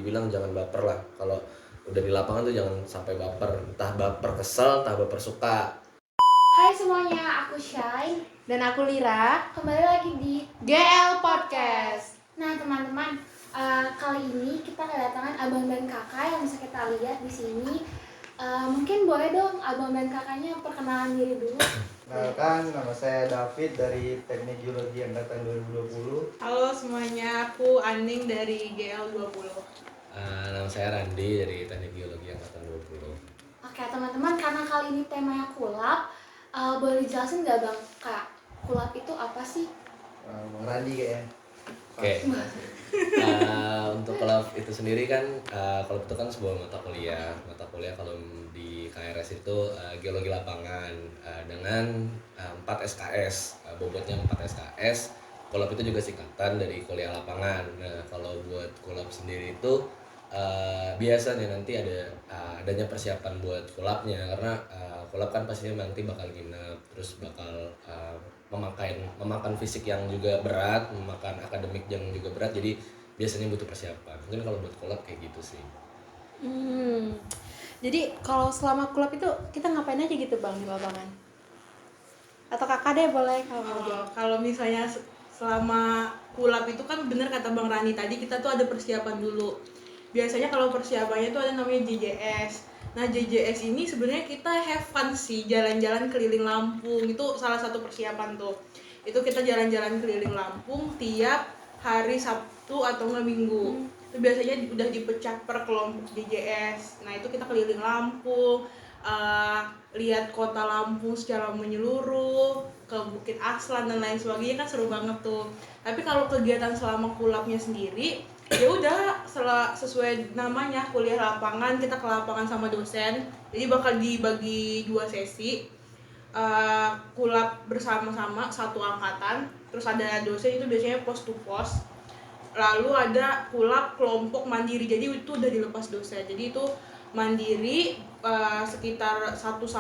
dibilang jangan baper lah. Kalau udah di lapangan tuh jangan sampai baper, entah baper kesel, entah baper suka. Hai semuanya, aku Shine dan aku Lira. Kembali lagi di GL Podcast. Nah teman-teman, kali ini kita kedatangan abang dan kakak yang bisa kita lihat di sini. Mungkin boleh dong abang dan kakaknya perkenalan diri dulu. Kenalkan, nama saya David dari Teknik Geologi Angkatan 2020. Halo semuanya, aku Aning dari GL 20. Nama saya Randi dari Teknik Geologi Angkatan 20. Oke teman-teman, karena kali ini temanya kulap, boleh dijelasin nggak bang, kak, kulap itu apa sih? Bang Randi kayaknya. Oke. Untuk kulap itu sendiri kan, kulap itu kan sebuah mata kuliah kalau di KRS itu geologi lapangan dengan 4 SKS, bobotnya 4 SKS. Kulap itu juga singkatan dari kuliah lapangan. Nah kalau buat kulap sendiri itu biasanya nanti adanya persiapan buat kulapnya, karena kulap kan pastinya nanti bakal nginep, terus bakal memakan fisik yang juga berat, memakan akademik yang juga berat, jadi biasanya butuh persiapan. Mungkin kalau buat kulap kayak gitu sih. Jadi kalau selama kulap itu kita ngapain aja gitu bang di lapangan? Atau kakak deh boleh kalau jawab. Kalau misalnya selama kulap itu kan bener kata Bang Rani tadi, kita tuh ada persiapan dulu. Biasanya kalau persiapannya tuh ada namanya JJS. Nah JJS ini sebenarnya kita have fun sih, jalan-jalan keliling Lampung, itu salah satu persiapan tuh. Itu kita jalan-jalan keliling Lampung tiap hari Sabtu atau nggak Minggu. Itu biasanya udah dipecah per kelompok JJS. Nah itu kita keliling Lampung, lihat kota Lampung secara menyeluruh, ke Bukit Aslan dan lain sebagainya, kan seru banget tuh. Tapi kalau kegiatan selama kulapnya sendiri, ya udah sesuai namanya, kuliah lapangan, kita ke lapangan sama dosen. Jadi bakal dibagi 2 sesi. Kulap bersama-sama satu angkatan, terus ada dosen, itu biasanya post to post. Lalu ada kulap kelompok mandiri, jadi itu udah dilepas dosen. Jadi itu mandiri, sekitar 8-10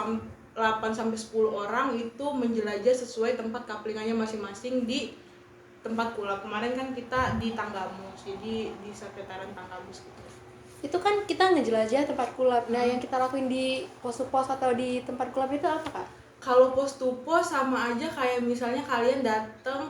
orang itu menjelajah sesuai tempat kaplingannya masing-masing di tempat kulap. Kemarin kan kita di Tanggamus, jadi di sekretariat Tanggamus gitu. Itu kan kita ngejelajah tempat kulap. Nah yang kita lakuin di pos to pos atau di tempat kulap itu apa kak? Kalau post to post sama aja kayak misalnya kalian datang,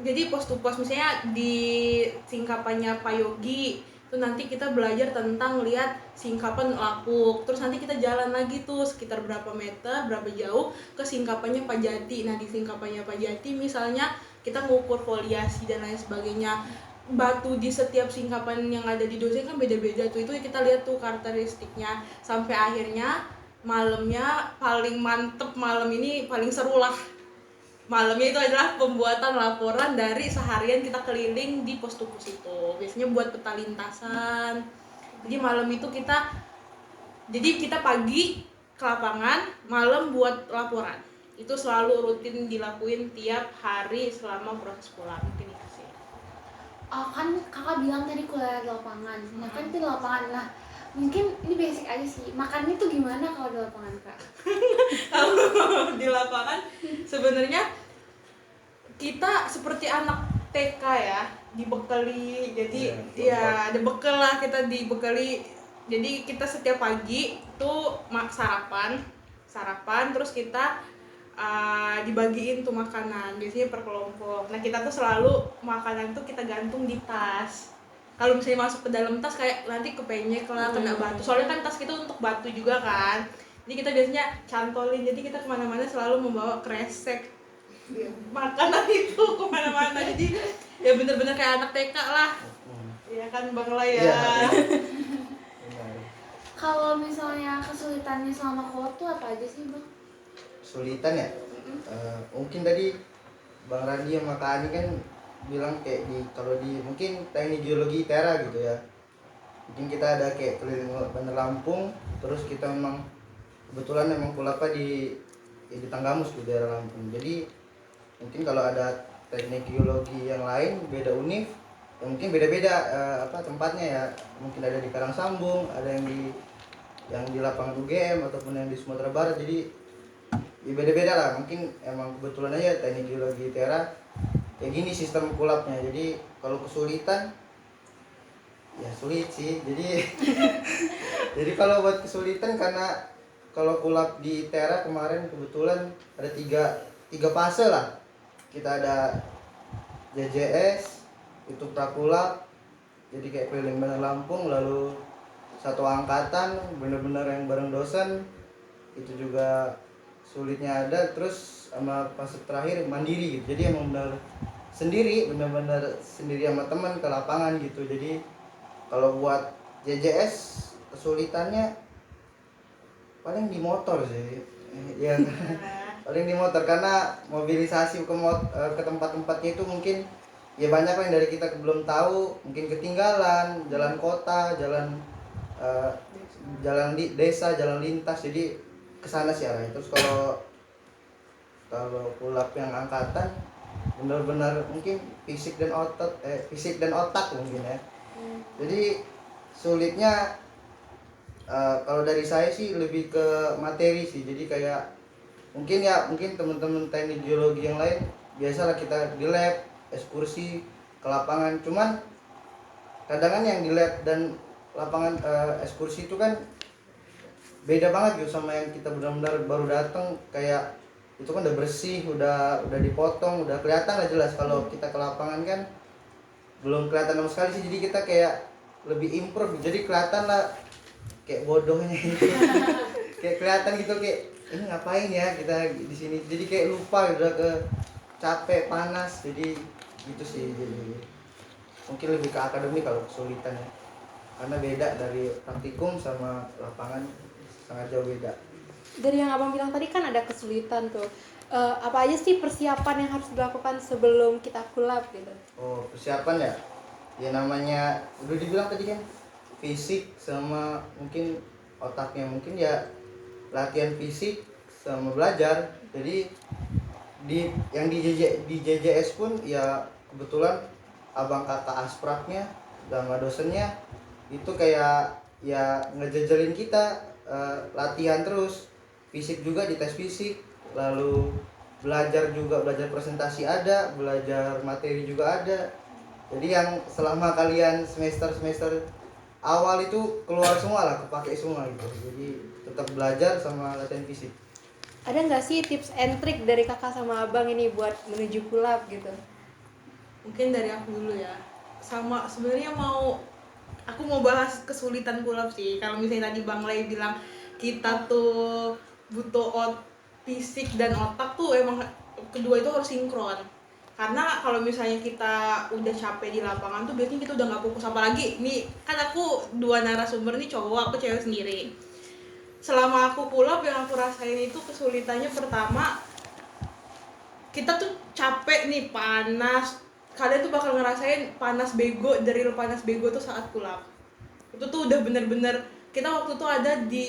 jadi post to post misalnya di singkapannya Pak Yogi, itu nanti kita belajar tentang lihat singkapan lapuk, terus nanti kita jalan lagi tuh sekitar berapa meter, berapa jauh ke singkapannya Pak Jati. Nah di singkapannya Pak Jati misalnya kita ngukur foliasi dan lain sebagainya. Batu di setiap singkapan yang ada di dosen kan beda-beda tuh, itu kita lihat tuh karakteristiknya. Sampai akhirnya malamnya paling mantep, malam ini paling seru lah. Malamnya itu adalah pembuatan laporan dari seharian kita keliling di pos to pos itu. Biasanya buat peta lintasan. Jadi malam itu kita pagi ke lapangan, malam buat laporan. Itu selalu rutin dilakuin tiap hari selama proses pulang. Mungkin itu sih. Kan kakak bilang tadi kuliah di lapangan. Nah kan itu di lapangan lah. Mungkin ini basic aja sih. Makannya tuh gimana kalau di lapangan kak? Kalau di lapangan sebenarnya kita seperti anak TK ya, dibekali. Jadi ya ada bekal lah, kita dibekali. Jadi kita setiap pagi tuh sarapan terus kita dibagiin tuh makanan, biasanya per kelompok. Nah kita tuh selalu makanan tuh kita gantung di tas. Kalau misalnya masuk ke dalam tas kayak nanti kepenyek lah, kena batu. Soalnya kan tas kita untuk batu juga kan. Jadi kita biasanya cantolin, jadi kita kemana-mana selalu membawa kresek makanan itu kemana-mana. Jadi ya bener-bener kayak anak TK lah. Iya kan Bang Lai ya. Kalau misalnya kesulitannya selama kulap tuh apa aja sih bang? Kesulitan ya? Mungkin tadi Bang Randi sama Kak Ani kan bilang kayak kalau di mungkin teknik geologi Tera gitu ya. Mungkin kita ada kayak keliling Bandar Lampung, terus kita memang kebetulan memang kulapnya di Tanggamus di daerah Lampung. Jadi mungkin kalau ada teknik geologi yang lain beda univ, ya mungkin beda-beda tempatnya ya. Mungkin ada di Karangsambung, ada yang di lapangan UGM ataupun yang di Sumatera Barat. Jadi ya beda-beda lah. Mungkin emang kebetulan aja teknik geologi Tera kayak gini sistem kulapnya. Jadi kalau kesulitan ya sulit sih. Jadi jadi kalau buat kesulitan, karena kalau kulap di Tera kemarin kebetulan ada tiga fase lah. Kita ada JJS, itu prakulap, jadi kayak keliling Bandar Lampung, lalu satu angkatan bener-bener yang bareng dosen, itu juga sulitnya ada. Terus sama fase terakhir mandiri gitu, jadi emang bener sendiri, bener-bener sendiri sama teman ke lapangan gitu. Jadi kalau buat JJS kesulitannya paling di motor sih ya. Paling di motor, karena mobilisasi ke tempat-tempatnya itu mungkin ya banyak lah yang dari kita belum tahu, mungkin ketinggalan jalan kota, eh, jalan di desa, jalan lintas, jadi kesana sih arahnya. Terus kalau pulap yang angkatan benar-benar mungkin fisik dan otak mungkin ya. Jadi sulitnya kalau dari saya sih lebih ke materi sih. Jadi kayak mungkin teman-teman teknik geologi yang lain biasalah kita di lab ekskursi ke lapangan, cuman kadang kan yang di lab dan lapangan ekskursi itu kan beda banget gitu sama yang kita benar-benar baru datang. Kayak itu kan udah bersih, udah dipotong, udah kelihatan lah jelas. Kalau kita ke lapangan kan belum kelihatan sama sekali sih, jadi kita kayak lebih improve, jadi kelihatan lah kayak bodohnya gitu. Kayak kelihatan gitu, kayak ini ngapain ya kita di sini, jadi kayak lupa, udah ke capek, panas, jadi gitu sih. Jadi mungkin lebih ke akademik kalau kesulitan ya, karena beda dari praktikum sama lapangan, sangat jauh beda. Dari yang abang bilang tadi kan ada kesulitan tuh. Apa aja sih persiapan yang harus dilakukan sebelum kita kulap gitu? Oh, persiapan ya? Ya namanya udah dibilang tadi kan, fisik sama mungkin otaknya. Mungkin ya latihan fisik sama belajar. Jadi di JJS pun ya kebetulan abang kakak aspraknya sama dosennya itu kayak ya ngejejelin kita, latihan terus. Fisik juga di tes fisik, lalu belajar presentasi ada, belajar materi juga ada. Jadi yang selama kalian semester awal itu keluar semua lah, kepake semua gitu. Jadi tetap belajar sama latihan fisik. Ada nggak sih tips and trick dari kakak sama abang ini buat menuju kulap gitu? Mungkin dari aku dulu ya. Sama sebenarnya aku mau bahas kesulitan kulap sih. Kalau misalnya tadi Bang Lay bilang kita tuh butuh fisik dan otak, tuh emang kedua itu harus sinkron. Karena kalau misalnya kita udah capek di lapangan tuh biasanya kita udah nggak fokus. Apalagi nih kan aku dua narasumber nih cowok, aku cewek sendiri. Selama aku kulap yang aku rasain itu kesulitannya pertama, kita tuh capek nih, panas. Kalian tuh bakal ngerasain panas bego, dari panas bego tuh saat kulap. Itu tuh udah bener-bener, kita waktu tuh ada di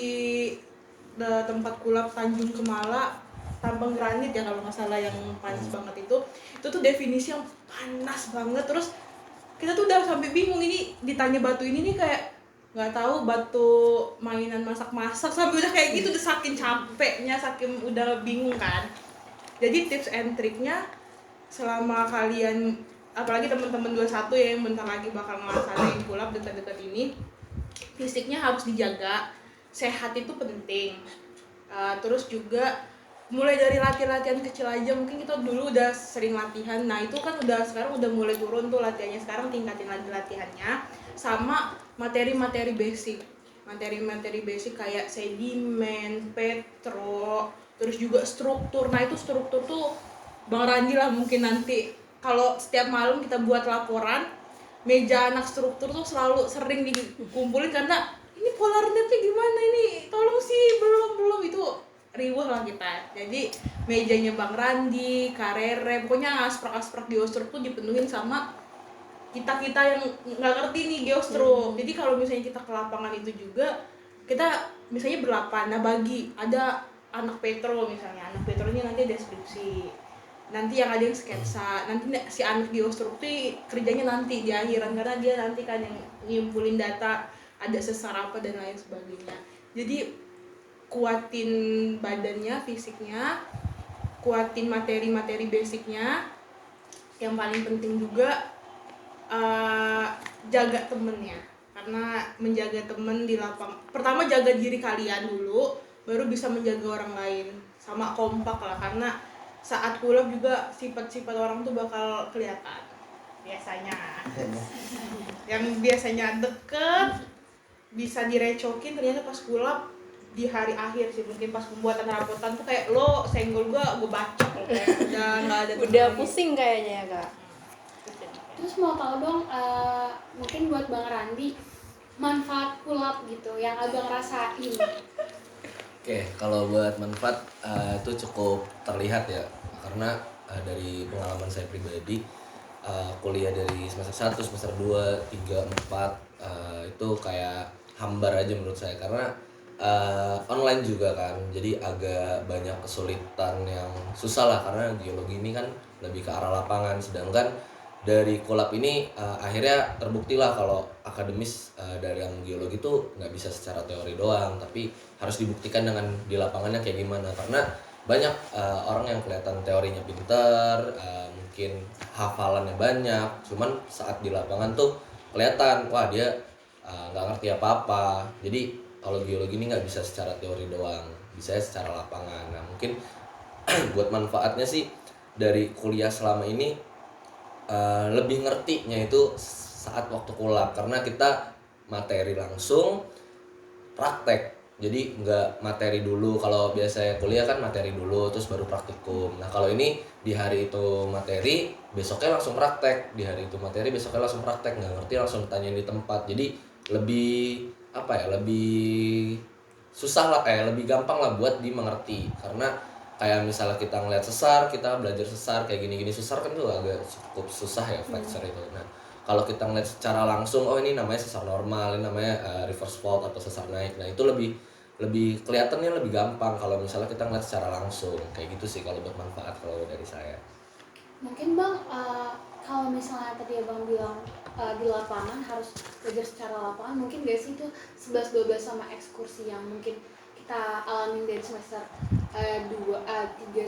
tempat kulap Tanjung Kemala, tambang granit ya kalau nggak salah, yang panas banget itu tuh definisi yang panas banget. Terus kita tuh udah sampai bingung, ini ditanya batu ini nih kayak nggak tahu batu mainan masak-masak, sampai udah kayak gitu, udah saking capeknya, saking udah bingung kan. Jadi tips and triknya selama kalian, apalagi teman-teman 21 ya yang bentar lagi bakal ngelaksanain kulap dekat-dekat ini, fisiknya harus dijaga, sehat itu penting. Terus juga mulai dari latihan-latihan kecil aja. Mungkin kita dulu udah sering latihan, nah itu kan sekarang udah mulai turun tuh latihannya, sekarang tingkatin lagi latihannya. Sama materi-materi basic kayak sedimen, petro, terus juga struktur. Nah itu struktur tuh Bang Randi lah mungkin nanti kalau setiap malam kita buat laporan, meja anak struktur tuh selalu sering dikumpulin, karena ini polar netnya gimana ini, tolong sih, belum itu riuh lah kita. Jadi mejanya Bang Randi, Karere, pokoknya asprak-asprak geostruk tuh dipenuhin sama kita yang nggak ngerti nih geostruk. Jadi kalau misalnya kita ke lapangan itu juga, kita misalnya berlapan, nah bagi ada anak petro misalnya, anak petro ini nanti deskripsi, nanti yang ada yang sketsa, nanti si anak geostruk tuh kerjanya nanti di akhiran, karena dia nanti kan yang nyimpulin data, ada sesar apa dan lain sebagainya. Jadi kuatin badannya, fisiknya, kuatin materi basicnya. Yang paling penting juga jaga temennya. karena menjaga temen di lapang. Pertama jaga diri kalian dulu, baru bisa menjaga orang lain. Sama kompak lah, karena saat kulab juga sifat-sifat orang tuh bakal kelihatan. Biasanya. Yang biasanya deket, bisa direcokin, ternyata pas kulab di hari akhir sih, mungkin pas pembuatan rapotan tuh kayak lo senggol gue bacok lo, kayak udah nggak ada temen Udah lagi. pusing kayaknya ya kak. Terus mau tahu dong, mungkin buat Bang Randi, manfaat kulap gitu yang abang rasain. Oke, kalau buat manfaat itu cukup terlihat ya, karena dari pengalaman saya pribadi, kuliah dari semester 1, semester 2, 3, 4 itu kayak hambar aja menurut saya, karena online juga kan, jadi agak banyak kesulitan yang susah lah, karena geologi ini kan lebih ke arah lapangan, sedangkan dari kulap ini akhirnya terbukti lah kalau akademis dari yang geologi itu nggak bisa secara teori doang, tapi harus dibuktikan dengan di lapangannya kayak gimana, karena banyak orang yang kelihatan teorinya pinter, mungkin hafalannya banyak, cuman saat di lapangan tuh kelihatan wah dia nggak ngerti apa-apa. Jadi kalau geologi ini nggak bisa secara teori doang, bisa secara lapangan. Nah mungkin buat manfaatnya sih dari kuliah selama ini lebih ngertinya itu saat waktu kulap, karena kita materi langsung, praktek. Jadi nggak materi dulu, kalau biasanya kuliah kan materi dulu terus baru praktikum. Nah kalau ini di hari itu materi, besoknya langsung praktek, di hari itu materi, besoknya langsung praktek, nggak ngerti langsung ditanyain di tempat. Jadi lebih apa ya, lebih susah lah, lebih gampang lah buat dimengerti, karena kayak misalnya kita ngeliat sesar, kita belajar sesar kayak gini-gini, sesar kan tuh agak cukup susah ya fracture itu. Nah kalau kita ngeliat secara langsung, oh ini namanya sesar normal, ini namanya reverse fault atau sesar naik, nah itu lebih lebih kelihatannya lebih gampang kalau misalnya kita ngeliat secara langsung kayak gitu sih kalau buat manfaat kalau dari saya. Mungkin Bang, kalau misalnya tadi Abang bilang di lapangan harus belajar secara lapangan, mungkin gak sih itu 11-12 sama ekskursi yang mungkin kita alamin dari semester 3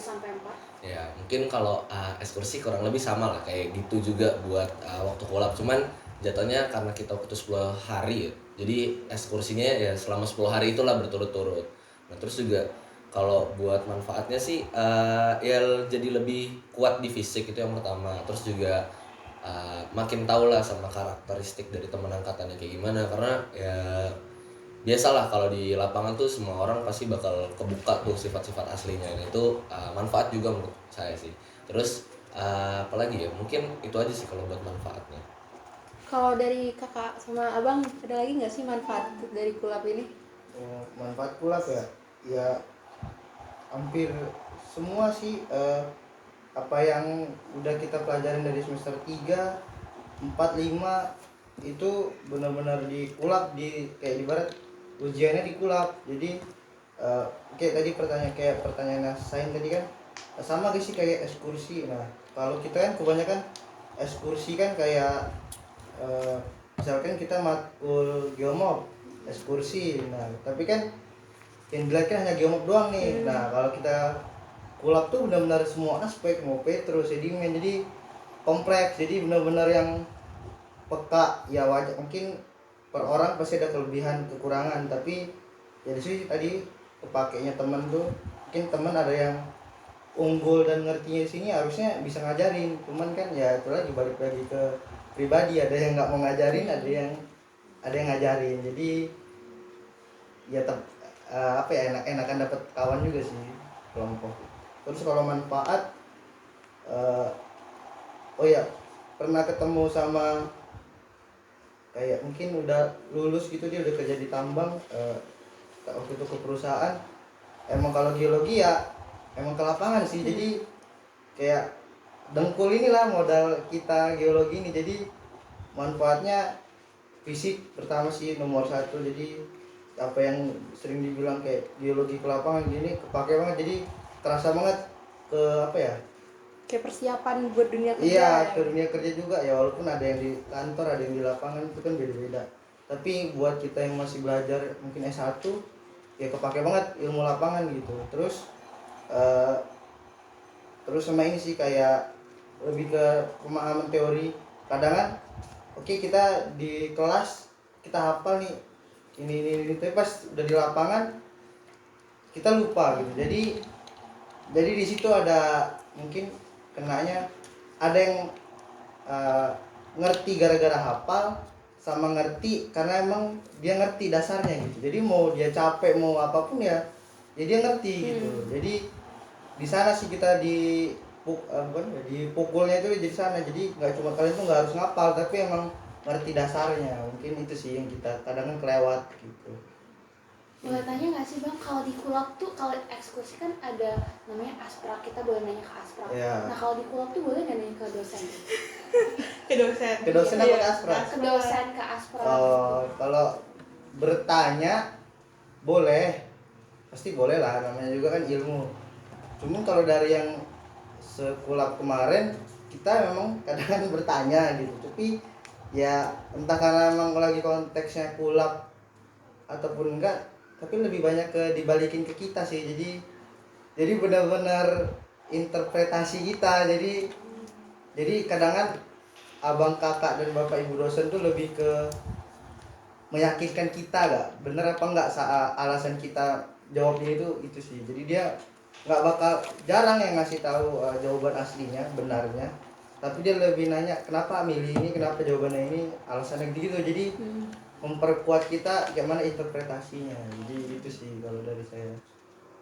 sampai 4? Ya mungkin kalau ekskursi kurang lebih sama lah kayak gitu juga buat waktu kulap, cuman jatuhnya karena kita waktu 10 hari ya, jadi ekskursinya ya selama 10 hari itulah berturut-turut. Nah terus juga kalau buat manfaatnya sih ya jadi lebih kuat di fisik, itu yang pertama. Terus juga makin tahu lah sama karakteristik dari teman angkatannya kayak gimana, karena ya biasalah kalau di lapangan tuh semua orang pasti bakal kebuka tuh sifat-sifat aslinya. Nah itu manfaat juga menurut saya sih. Terus apalagi ya, mungkin itu aja sih kalau buat manfaatnya. Kalau dari kakak sama abang ada lagi nggak sih manfaat dari kulap ini? Manfaat kulap ya, ya hampir semua sih, apa yang udah kita pelajarin dari semester 3, 4, 5 itu benar-benar di kulap, di kayak ibarat ujiannya di kulap. Jadi kayak tadi pertanyaan Sain tadi kan sama gak sih kayak ekskursi. Nah kalau kita kan kebanyakan ekskursi kan kayak misalkan kita matkul geomob ekskursi, nah tapi kan yang dilihat kan hanya geomob doang nih. Nah kalau kita kulap tuh benar-benar semua aspek, mau petro, sedimen, jadi kompleks, jadi benar-benar yang peka ya. Wajar mungkin per orang pasti ada kelebihan kekurangan, tapi ya di sini tadi kepakainya teman tuh, mungkin teman ada yang unggul dan ngertinya di sini harusnya bisa ngajarin, cuman kan ya itu lagi balik lagi ke pribadi, ada yang nggak mau ngajarin, ada yang ngajarin. Jadi ya apa ya, enakan dapat kawan juga sih kelompok. Terus kalau manfaat, oh ya pernah ketemu sama kayak mungkin udah lulus gitu, dia udah kerja di tambang, waktu itu ke perusahaan. Emang kalau geologi ya emang ke lapangan sih, jadi kayak dengkul inilah modal kita geologi ini. Jadi manfaatnya fisik pertama sih nomor 1, jadi apa yang sering dibilang kayak geologi ke lapangan gini kepake banget, jadi terasa banget ke apa ya, Kayak persiapan buat dunia kerja. iya ke dunia kerja juga ya, walaupun ada yang di kantor ada yang di lapangan, itu kan beda-beda. Tapi buat kita yang masih belajar mungkin S1 ya kepake banget ilmu lapangan gitu. Terus sama ini sih kayak lebih ke pemahaman teori. Kadang kan oke, kita di kelas kita hafal nih ini tapi pas udah di lapangan kita lupa gitu. Jadi di situ ada mungkin kenanya ada yang ngerti gara-gara hafal, sama ngerti karena emang dia ngerti dasarnya gitu. Jadi mau dia capek mau apapun ya dia ngerti gitu. Jadi di sana sih kita dipukulnya itu di sana. Jadi nggak cuma kalian tuh nggak harus ngapal tapi emang ngerti dasarnya. Mungkin itu sih yang kita kadang kan kelewat gitu. Boleh tanya nggak sih bang, kalau di kulab tuh kalau ekskursi kan ada namanya asprak, kita boleh nanya ke asprak. Iya. Nah kalau di kulab tuh boleh nggak nanya ke dosen? Ke dosen. Ke dosen apa Iya, ke asprak? Ke dosen, ke asprak. Kalau bertanya boleh, pasti boleh lah, namanya juga kan ilmu. Cuman kalau dari yang sekulap kemarin kita memang kadang bertanya gitu, tapi ya entah karena memang lagi konteksnya kulap ataupun enggak, tapi lebih banyak ke dibalikin ke kita sih. Jadi benar-benar interpretasi kita. Jadi kadang kan abang kakak dan bapak ibu dosen tuh lebih ke meyakinkan kita gak bener apa enggak alasan kita jawabnya itu sih. Jadi dia nggak bakal, jarang yang ngasih tahu jawaban aslinya benarnya, tapi dia lebih nanya kenapa milih ini, kenapa jawabannya ini, alasannya gitu. Jadi memperkuat kita gimana interpretasinya. Jadi itu sih kalau dari saya.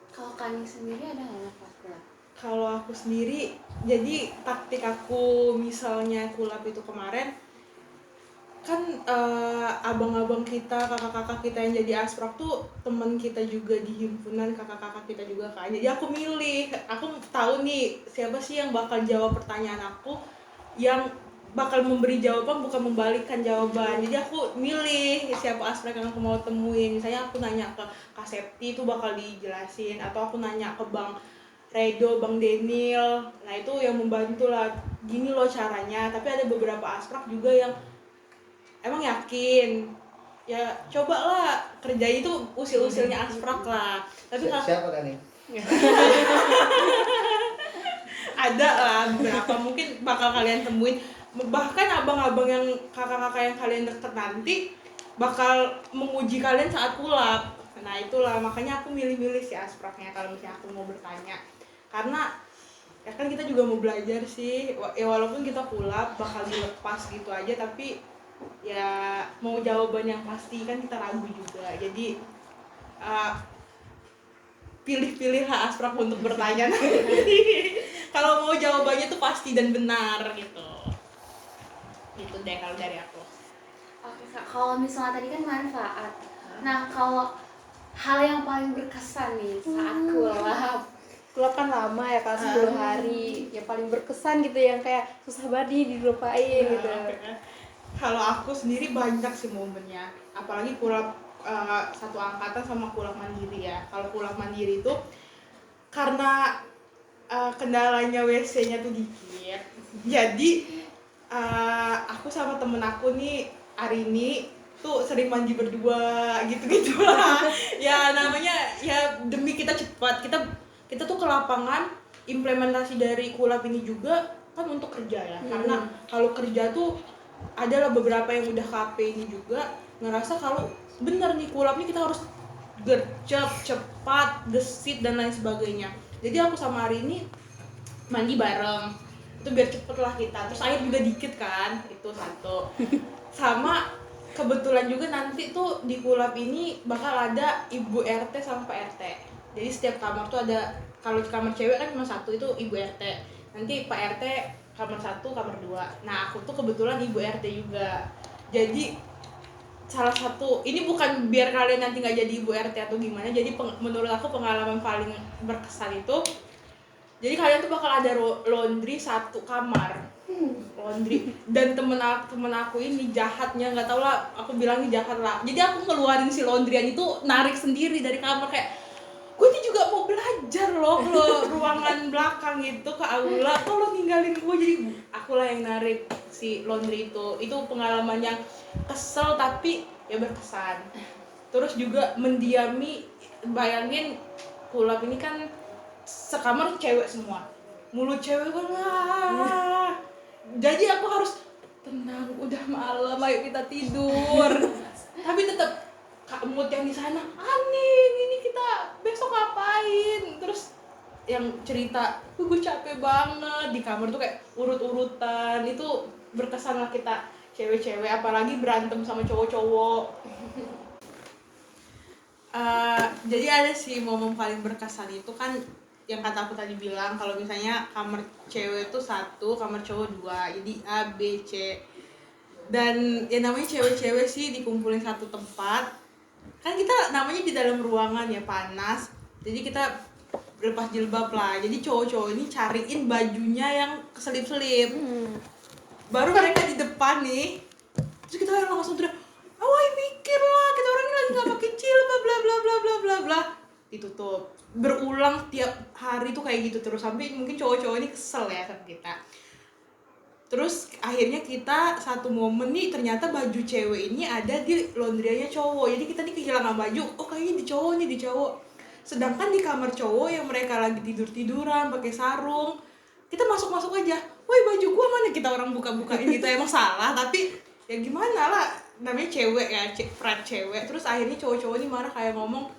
Kalau Kani sendiri ada nggak pas kulab? Kalau aku sendiri, jadi taktik aku misalnya kulap itu kemarin kan abang-abang kita, kakak-kakak kita yang jadi asprak tuh teman kita juga di himpunan, kakak-kakak kita juga kan. Jadi aku milih, aku tahu nih siapa sih yang bakal jawab pertanyaan aku, yang bakal memberi jawaban bukan membalikkan jawaban. Jadi aku milih siapa asprak yang aku mau temuin. Misalnya aku nanya ke Kak Septi itu bakal dijelasin, atau aku nanya ke Bang Redo, Bang Daniel. Nah itu yang membantu lah, gini loh caranya. Tapi ada beberapa asprak juga yang emang yakin, ya cobalah kerja itu usil-usilnya asprak lah. Tapi Siapa kan nih? ada lah beberapa mungkin bakal kalian temuin, bahkan abang-abang yang kakak-kakak yang kalian deket nanti bakal menguji kalian saat kulap. Nah itulah makanya aku milih-milih si aspraknya kalau misalnya aku mau bertanya, karena ya kan kita juga mau belajar sih ya, walaupun kita kulap bakal dilepas gitu aja, tapi ya mau jawaban yang pasti kan kita ragu juga. Jadi pilih-pilihlah asprak untuk bertanya nanti. Kalau mau jawabannya tuh pasti dan benar gitu. Gitu deh kalau dari aku. Oke Kak, kalau misalnya tadi kan manfaat. Nah kalau hal yang paling berkesan nih saat kulab. Kulab kan lama ya Kak, 10 hari. Yang paling berkesan gitu yang kayak susah banget dilupain gitu. Kalau aku sendiri banyak sih momennya. Apalagi kulab satu angkatan sama kulab mandiri ya. Kalau kulab mandiri itu karena kendalanya WC-nya tuh dikit. Jadi aku sama temen aku nih Arini tuh sering mandi berdua gitu-gitu lah. Ya namanya ya demi kita cepat. Kita tuh ke lapangan, implementasi dari kulab ini juga kan untuk kerja ya. Karena kalau kerja tuh adalah beberapa yang udah KP ini juga ngerasa kalau bener nih kulab nih kita harus gercep, cepat, gesit dan lain sebagainya. Jadi aku sama Arini mandi bareng itu biar cepet lah kita, terus air juga dikit kan, itu satu. Sama kebetulan juga nanti tuh di kulab ini bakal ada ibu RT sama Pak RT. Jadi setiap kamar tuh ada, kalau di kamar cewek kan cuma satu, itu ibu RT. Nanti Pak RT kamar 1, kamar 2. Nah aku tuh kebetulan ibu RT juga. Jadi salah satu, ini bukan biar kalian nanti nggak jadi ibu RT atau gimana, jadi menurut aku pengalaman paling berkesan itu, jadi kalian tuh bakal ada laundry satu kamar, laundry. Dan temen aku ini jahatnya, nggak tau lah, aku bilangnya jahat lah. Jadi aku ngeluarin si laundryan itu narik sendiri dari kamar, kayak gue ini juga mau belajar loh ke ruangan belakang gitu, ke aula, tolong ninggalin gue. Jadi akulah yang narik si laundry itu. Itu pengalaman yang kesel tapi ya berkesan. Terus juga mendiami, bayangin kulab ini kan sekamar cewek semua, mulut cewek kan lah. Jadi aku harus tenang, udah malam, ayo kita tidur. tapi tetap mood yang di sana aneh, ini kita besok ngapain, terus yang cerita gue capek banget di kamar tuh kayak urut-urutan. Itu berkesan lah kita cewek-cewek, apalagi berantem sama cowok-cowok. Jadi ada sih momen paling berkesan itu kan yang kata aku tadi bilang, kalau misalnya kamar cewek itu 1, kamar cowok 2, jadi A, B, C. Dan ya namanya cewek-cewek sih dikumpulin satu tempat. Kan kita namanya di dalam ruangan ya, panas. Jadi kita lepas jilbab lah. Jadi cowok-cowok ini cariin bajunya yang keselip-selip. Baru mereka di depan nih. Terus kita langsung teriak, "Awai mikir lah, kita orang ini lagi nggak pakai jilbab, bla bla bla bla bla bla." Ditutup. Berulang tiap hari tuh kayak gitu terus, sampai mungkin cowok-cowok ini kesel ya sama kita. Terus akhirnya kita satu momen nih, ternyata baju cewek ini ada di laundrynya cowok. Jadi kita nih kehilangan baju, oh kayaknya di cowok nih, di cowok. Sedangkan di kamar cowok yang mereka lagi tidur-tiduran pakai sarung, kita masuk-masuk aja, woi baju gua mana, kita orang buka-bukain gitu. Emang salah, tapi ya gimana lah, namanya cewek ya, pride cewek. Terus akhirnya cowok-cowok ini marah kayak ngomong,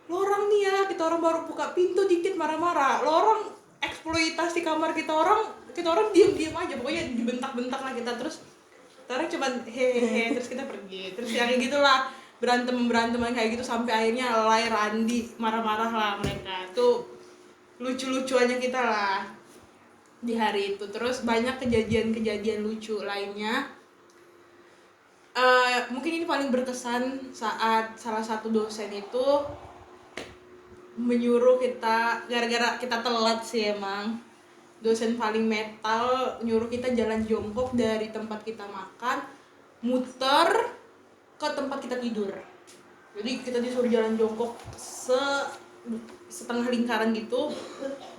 lo orang nih ya, kita orang baru buka pintu dikit marah-marah, lo orang eksploitasi kamar kita orang diem-diem aja, pokoknya dibentak-bentak lah kita. Terus orang cuman hehehe, terus kita pergi. Terus yang gitulah, berantem-beranteman kayak gitu sampai akhirnya Lai, Randi marah-marah lah mereka. Itu lucu-lucuannya kita lah di hari itu. Terus banyak kejadian-kejadian lucu lainnya. Mungkin ini paling berkesan saat salah satu dosen itu menyuruh kita, gara-gara kita telat sih emang, dosen paling metal nyuruh kita jalan jongkok dari tempat kita makan muter ke tempat kita tidur. Jadi kita disuruh jalan jongkok setengah lingkaran gitu,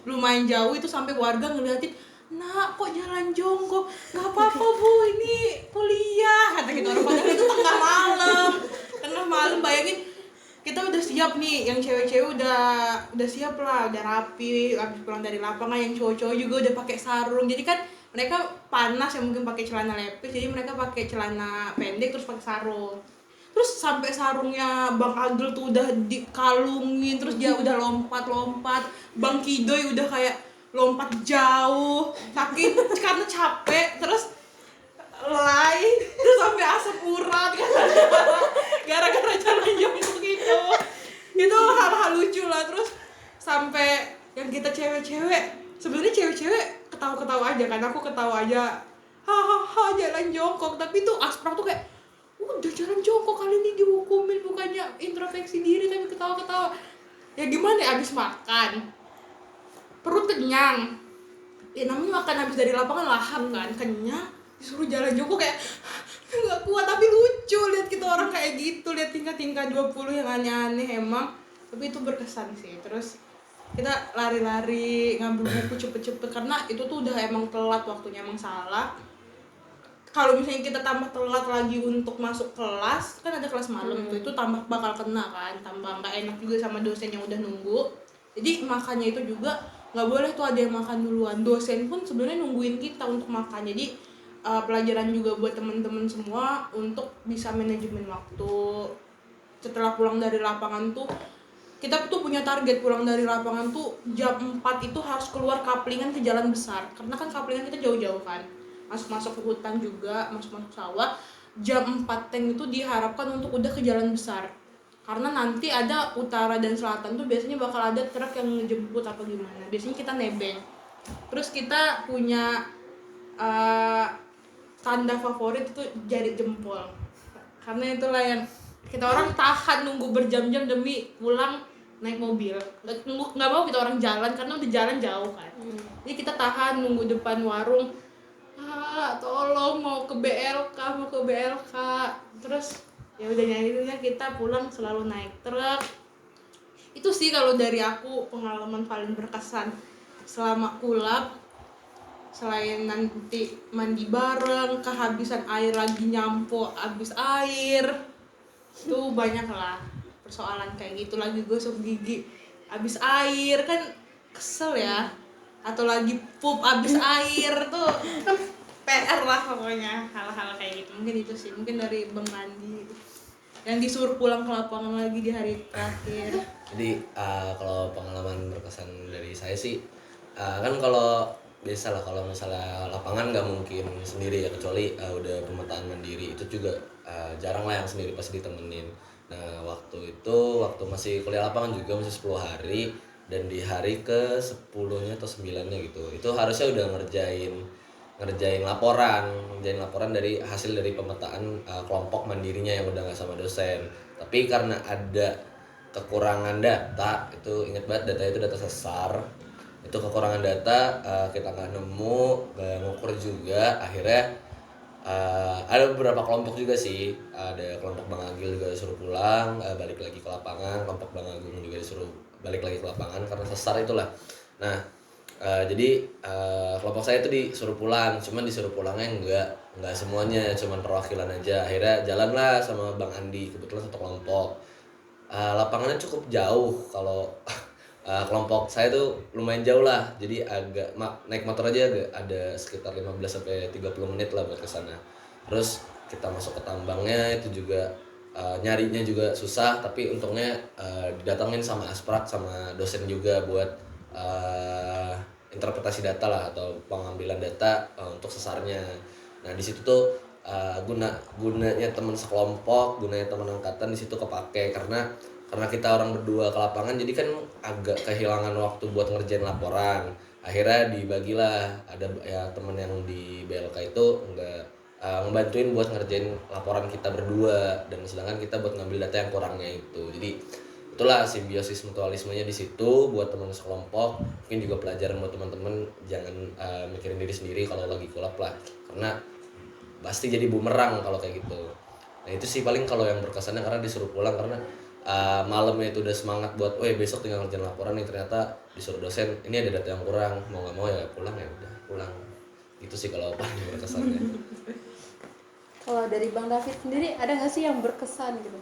lumayan jauh itu, sampai warga ngeliatin, "Nak, kok jalan jongkok?" "Gak apa-apa Bu, ini kuliah," kata kita orang. Padahal itu tengah malam, bayangin kita udah siap nih, yang cewek-cewek udah siap lah, udah rapi, habis pulang dari lapangan. Yang cowok-cowok juga udah pakai sarung. Jadi kan mereka panas ya, mungkin pakai celana lepis, jadi mereka pakai celana pendek terus pakai sarung. Terus sampai sarungnya Bang Agel tuh udah dikalungin, terus dia udah lompat-lompat. Bang Kidoy udah kayak lompat jauh, sakit karena capek. Terus terus sampai asap urat gara-gara jalan jongkok gitu. Itu hal-hal lucu lah. Terus sampai yang kita cewek-cewek, sebenarnya cewek-cewek ketawa-ketawa aja kan, aku ketawa aja, hahaha jalan jongkok. Tapi tuh Aspra tuh kayak, udah jalan jongkok kali ini dihukumin, bukannya introspeksi diri tapi ketawa-ketawa. Ya gimana ya, abis makan perut kenyang ya, namanya makan habis dari lapangan lahap kan, kenyang, disuruh jalan jongkok kayak nggak kuat. Tapi lucu lihat kita orang kayak gitu, lihat tingkah-tingkah 20 yang aneh-aneh emang. Tapi itu berkesan sih. Terus kita lari-lari ngambil buku cepet-cepet karena itu tuh udah emang telat waktunya, emang salah. Kalau misalnya kita tambah telat lagi untuk masuk kelas, kan ada kelas malam tuh, itu tambah bakal kena kan, tambah nggak enak juga sama dosen yang udah nunggu. Jadi makannya itu juga nggak boleh tuh ada yang makan duluan. Dosen pun sebenarnya nungguin kita untuk makan. Jadi pelajaran juga buat temen-temen semua untuk bisa manajemen waktu. Setelah pulang dari lapangan tuh, kita tuh punya target pulang dari lapangan tuh jam 4 itu harus keluar kaplingan ke jalan besar. Karena kan kaplingan kita jauh-jauh kan, masuk ke hutan juga, masuk sawah. Jam 4 teng itu diharapkan untuk udah ke jalan besar. Karena nanti ada utara dan selatan tuh biasanya bakal ada truk yang ngejemput apa gimana. Biasanya kita nebeng. Terus kita punya tanda favorit itu jari jempol. Karena itulah yang kita orang tahan nunggu berjam-jam demi pulang naik mobil. Nggak mau kita orang jalan karena udah jalan jauh kan. Jadi kita tahan nunggu depan warung. Tolong mau ke BLK. Terus ya udah nyanyinya kita pulang selalu naik truk. Itu sih kalau dari aku pengalaman paling berkesan selama kulab. Selain nanti mandi bareng, kehabisan air lagi, nyampo habis air, itu banyak lah persoalan kayak gitu. Lagi gosok gigi habis air kan kesel ya, atau lagi pup habis air tuh PR lah pokoknya, hal-hal kayak gitu. Mungkin itu sih, mungkin dari Bang Randi. yang disuruh pulang ke lapangan lagi di hari terakhir. Jadi kalau pengalaman berkesan dari saya sih kan kalau biasa lah kalau masalah lapangan nggak mungkin sendiri ya, kecuali udah pemetaan mandiri itu juga jarang lah yang sendiri, pasti ditemenin. Nah waktu masih kuliah lapangan juga masih 10 hari, dan di hari ke 10-nya atau 9-nya gitu itu harusnya udah ngerjain laporan dari hasil dari pemetaan kelompok mandirinya yang udah nggak sama dosen. Tapi karena ada kekurangan data, itu ingat banget datanya itu data sesar, itu kekurangan data, kita nggak nemu, nggak ngukur juga, akhirnya ada beberapa kelompok juga sih, ada kelompok Bang Agil juga disuruh pulang, balik lagi ke lapangan, kelompok Bang Agung juga disuruh balik lagi ke lapangan karena sesar itulah. Nah jadi kelompok saya itu disuruh pulang, cuman disuruh pulangnya nggak semuanya, cuman perwakilan aja. Akhirnya jalanlah sama Bang Andi, kebetulan satu kelompok. Lapangannya cukup jauh, kalau kelompok saya tuh lumayan jauh lah, jadi agak naik motor aja agak ada sekitar 15 sampai 30 menit lah buat kesana. Terus kita masuk ke tambangnya itu juga nyarinya juga susah, tapi untungnya didatengin sama Asprak sama dosen juga buat interpretasi data lah atau pengambilan data untuk sesarnya. Nah di situ tuh gunanya teman sekelompok, gunanya teman angkatan di situ kepake, karena kita orang berdua ke lapangan jadi kan agak kehilangan waktu buat ngerjain laporan. Akhirnya dibagilah, ada ya teman yang di BLK itu ngebantuin buat ngerjain laporan kita berdua, dan sedangkan kita buat ngambil data yang kurangnya itu. Jadi itulah simbiosis mutualismenya di situ buat teman sekelompok. Mungkin juga pelajaran buat teman-teman, jangan mikirin diri sendiri kalau lagi kulap lah, karena pasti jadi bumerang kalau kayak gitu. Nah itu sih paling kalau yang berkesannya, karena disuruh pulang karena malamnya itu udah semangat buat, besok tinggal ngerjain laporan nih, ternyata disuruh dosen ini ada data yang kurang, mau nggak mau ya pulang, ya udah pulang. Itu sih kalau paling berkesannya. Kalau dari Bang David sendiri ada nggak sih yang berkesan gitu?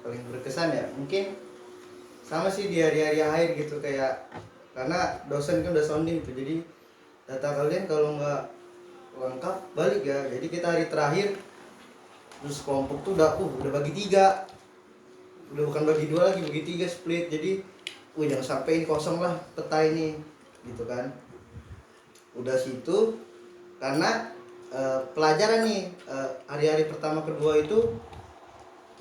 Paling berkesan ya mungkin sama sih di hari-hari akhir gitu, kayak karena dosen kan udah sounding tuh, jadi data kalian kalau nggak lengkap balik ya. Jadi kita hari terakhir terus kelompok tuh udah bagi 3, udah bukan bagi 2 lagi, bagi 3 split. Jadi jangan sampai ini kosong lah peta ini gitu kan. Udah situ karena pelajaran nih hari-hari pertama kedua itu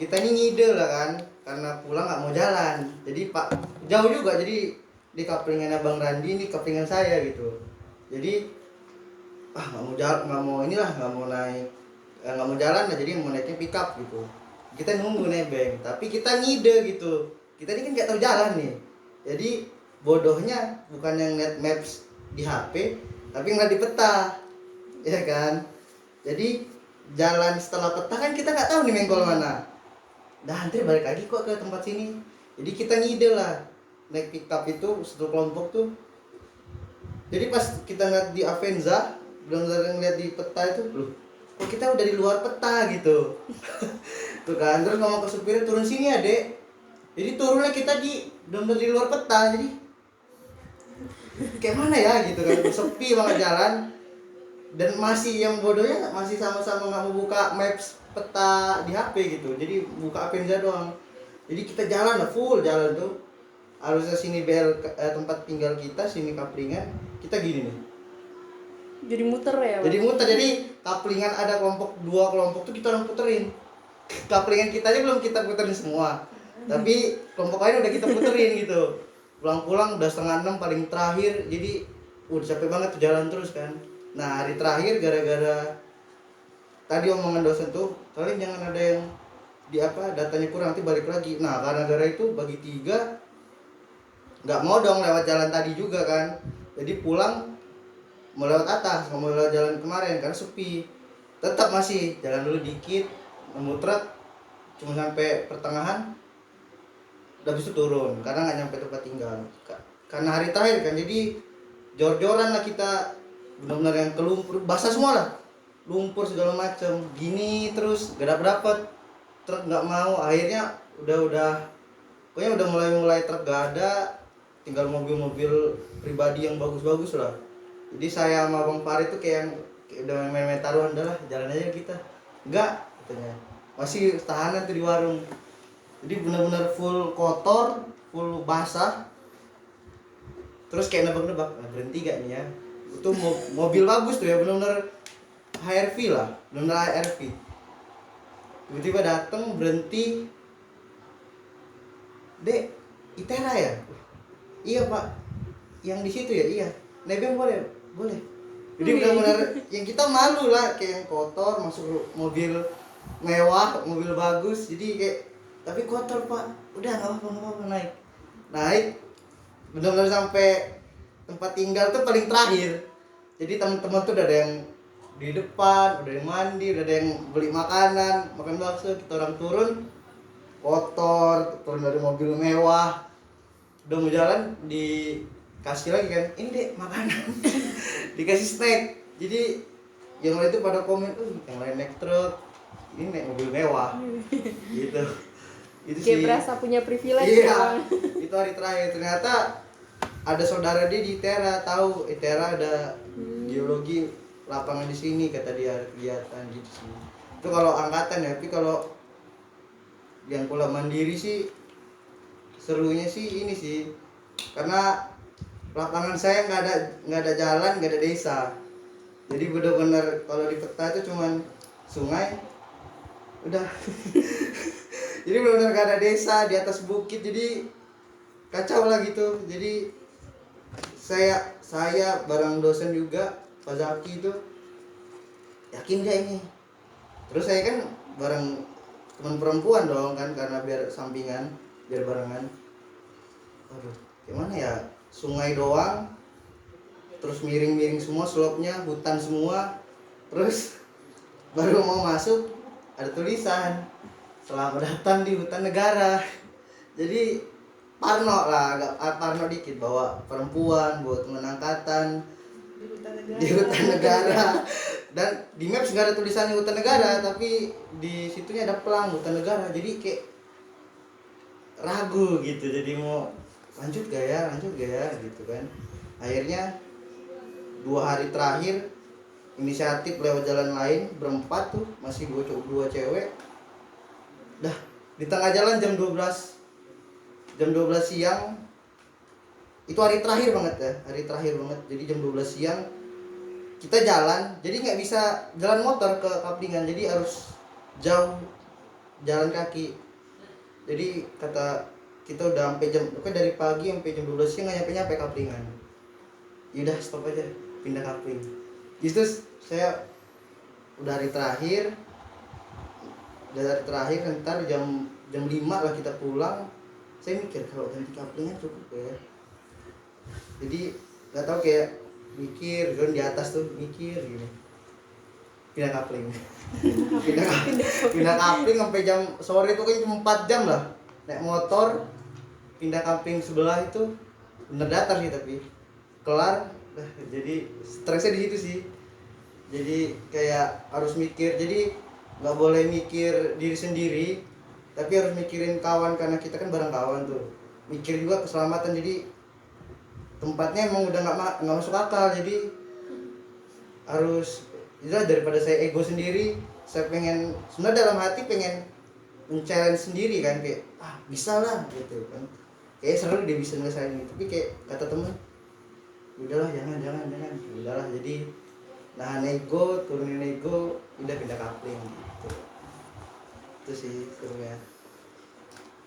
kita ini ngide lah kan, karena pulang nggak mau jalan, jadi pak jauh juga, jadi di kaplingannya Bang Randi, ini kaplingan saya gitu. Jadi nggak mau jalan, nggak mau naik, nggak mau jalan lah, jadi mau naiknya pick up gitu. Kita nunggu nebeng, tapi kita ngide gitu, kita ini kan nggak tahu jalan nih. Jadi bodohnya bukan yang net maps di HP, tapi ngeliat di peta, ya kan. Jadi jalan setelah peta kan kita nggak tahu nih menggol mana. Antri balik lagi kok ke tempat sini. Jadi kita ngide lah naik pick up itu satu kelompok tuh. Jadi pas kita ngeliat di Avenza, benar-benar ngeliat di peta itu, loh kok kita udah di luar peta gitu. Tuh kan, terus ngomong ke supirnya, turun sini ya dek. Jadi turunnya kita di benar-benar di luar peta, jadi kayak mana ya gitu kan, sepi banget jalan. Dan masih yang bodohnya masih sama-sama nggak mau buka maps peta di HP gitu, jadi buka Avenza doang. Jadi kita jalan lah, full jalan tuh, harusnya sini tempat tinggal kita, sini kaplingan, kita gini nih. Jadi muter ya? Jadi muter, jadi kaplingan ada dua kelompok tuh kita orang puterin. Kaplingan kita aja belum kita puterin semua, tapi kelompok lain udah kita puterin gitu. Pulang-pulang udah 5:30 paling terakhir, jadi udah capek banget tuh jalan terus kan. Nah hari terakhir gara-gara tadi omongan dosen tuh, kalian jangan ada yang datanya kurang, nanti balik lagi. Nah karena gara itu bagi 3, nggak mau dong lewat jalan tadi juga kan. Jadi pulang mau lewat atas, nggak mau lewat jalan kemarin karena sepi. Tetap masih jalan dulu dikit, nemu truk cuma sampai pertengahan, udah bisa turun karena nggak nyampe tempat tinggal. Karena hari terakhir kan, jadi jor-joran lah kita, benar-benar yang kelumpur, basah semua lah, lumpur segala macam. Gini terus gak dapet truk, nggak mau. Akhirnya pokoknya udah mulai truk gak ada, tinggal mobil-mobil pribadi yang bagus-bagus lah. Jadi saya sama Bang Farid tuh kayak udah main-main taruhan, udah lah jalan aja kita. Enggak katanya, masih tahanan tuh di warung. Jadi benar-benar full kotor, full basah. Terus kayak nebak-nebak, nah, berhenti gak nih ya? Itu mobil bagus tuh ya, benar-benar HRV lah, benar-benar HRV. Tiba-tiba datang berhenti, Dek, Itera ya? Iya Pak, yang di situ ya, iya. Nebeng boleh, boleh. Jadi benar-benar yang kita malu lah, kayak yang kotor masuk mobil mewah, mobil bagus, jadi kayak tapi kotor Pak. Udah nggak apa-apa naik, benar-benar sampai tempat tinggal tuh paling terakhir. Jadi teman-teman tuh udah ada yang di depan, udah yang mandi, udah ada yang beli makanan, makan bakso. Kita orang turun kotor, turun dari mobil mewah, udah mau jalan dikasih lagi kan, ini Dek makanan. Dikasih snack. Jadi yang lain itu pada komen, yang lain naik truk, ini naik mobil mewah. Gitu. Itu Kayak sih berasa punya privilege. iya. Itu hari terakhir ternyata ada saudara dia di ITERA, tahu ITERA ada geologi lapangan di sini, kata dia ada kegiatan gitu sih. Itu kalau angkatan ya, tapi kalau yang Kulab Mandiri sih serunya sih ini sih, karena lapangan saya nggak ada jalan, nggak ada desa. Jadi benar-benar kalau di peta itu cuman sungai, udah. Jadi benar-benar nggak ada desa, di atas bukit, jadi kacau lah gitu. Jadi saya bareng dosen juga Pak Zaki itu yakin gak ini. Terus saya kan bareng teman perempuan dong kan, karena biar sampingan, biar barengan. Aduh, gimana ya, sungai doang, terus miring-miring semua slope-nya, hutan semua. Terus baru mau masuk ada tulisan selamat datang di hutan negara. Jadi parno lah, agak parno dikit, bawa perempuan, bawa teman angkatan di hutan negara. Dan di Maps nggak ada tulisannya hutan negara, tapi di situnya ada pelang hutan negara. Jadi kayak ragu gitu, jadi mau lanjut gak ya gitu kan. Akhirnya 2 hari terakhir inisiatif lewat jalan lain berempat tuh, masih dua cewek. Dah di tengah jalan jam 12 siang, itu hari terakhir banget ya, jadi jam 12 siang kita jalan, jadi nggak bisa jalan motor ke Kaplingan, jadi harus jauh jalan kaki. Jadi kata kita udah sampai dari pagi sampai jam 12 siang nggak nyampe Kaplingan. Yaudah stop aja, pindah Kapling. Gitu. Saya udah hari terakhir, ntar jam 5 lah kita pulang. Saya mikir kalau ganti Kaplingan cukup ya. Jadi nggak tahu, kayak mikir kan di atas tuh, mikir gini, pindah Kapling. pindah Kapling sampai jam sore itu kan cuma 4 jam lah naik motor. Pindah Kapling sebelah itu bener datar sih, tapi kelar. Jadi stresnya di situ sih. Jadi kayak harus mikir, jadi nggak boleh mikir diri sendiri, tapi harus mikirin kawan, karena kita kan bareng kawan tuh. Mikir juga keselamatan, jadi tempatnya emang udah nggak masuk akal. Jadi harus, jadi daripada saya ego sendiri, saya pengen sebenarnya dalam hati pengen men-challenge sendiri kan, kayak bisa lah gitu kan, kayak seru dia bisa ngelesain ini. Tapi kayak kata teman, udahlah jangan, udahlah. Jadi nahan ego, turunin ego, udah pindah Kapling gitu. Itu sih serunya.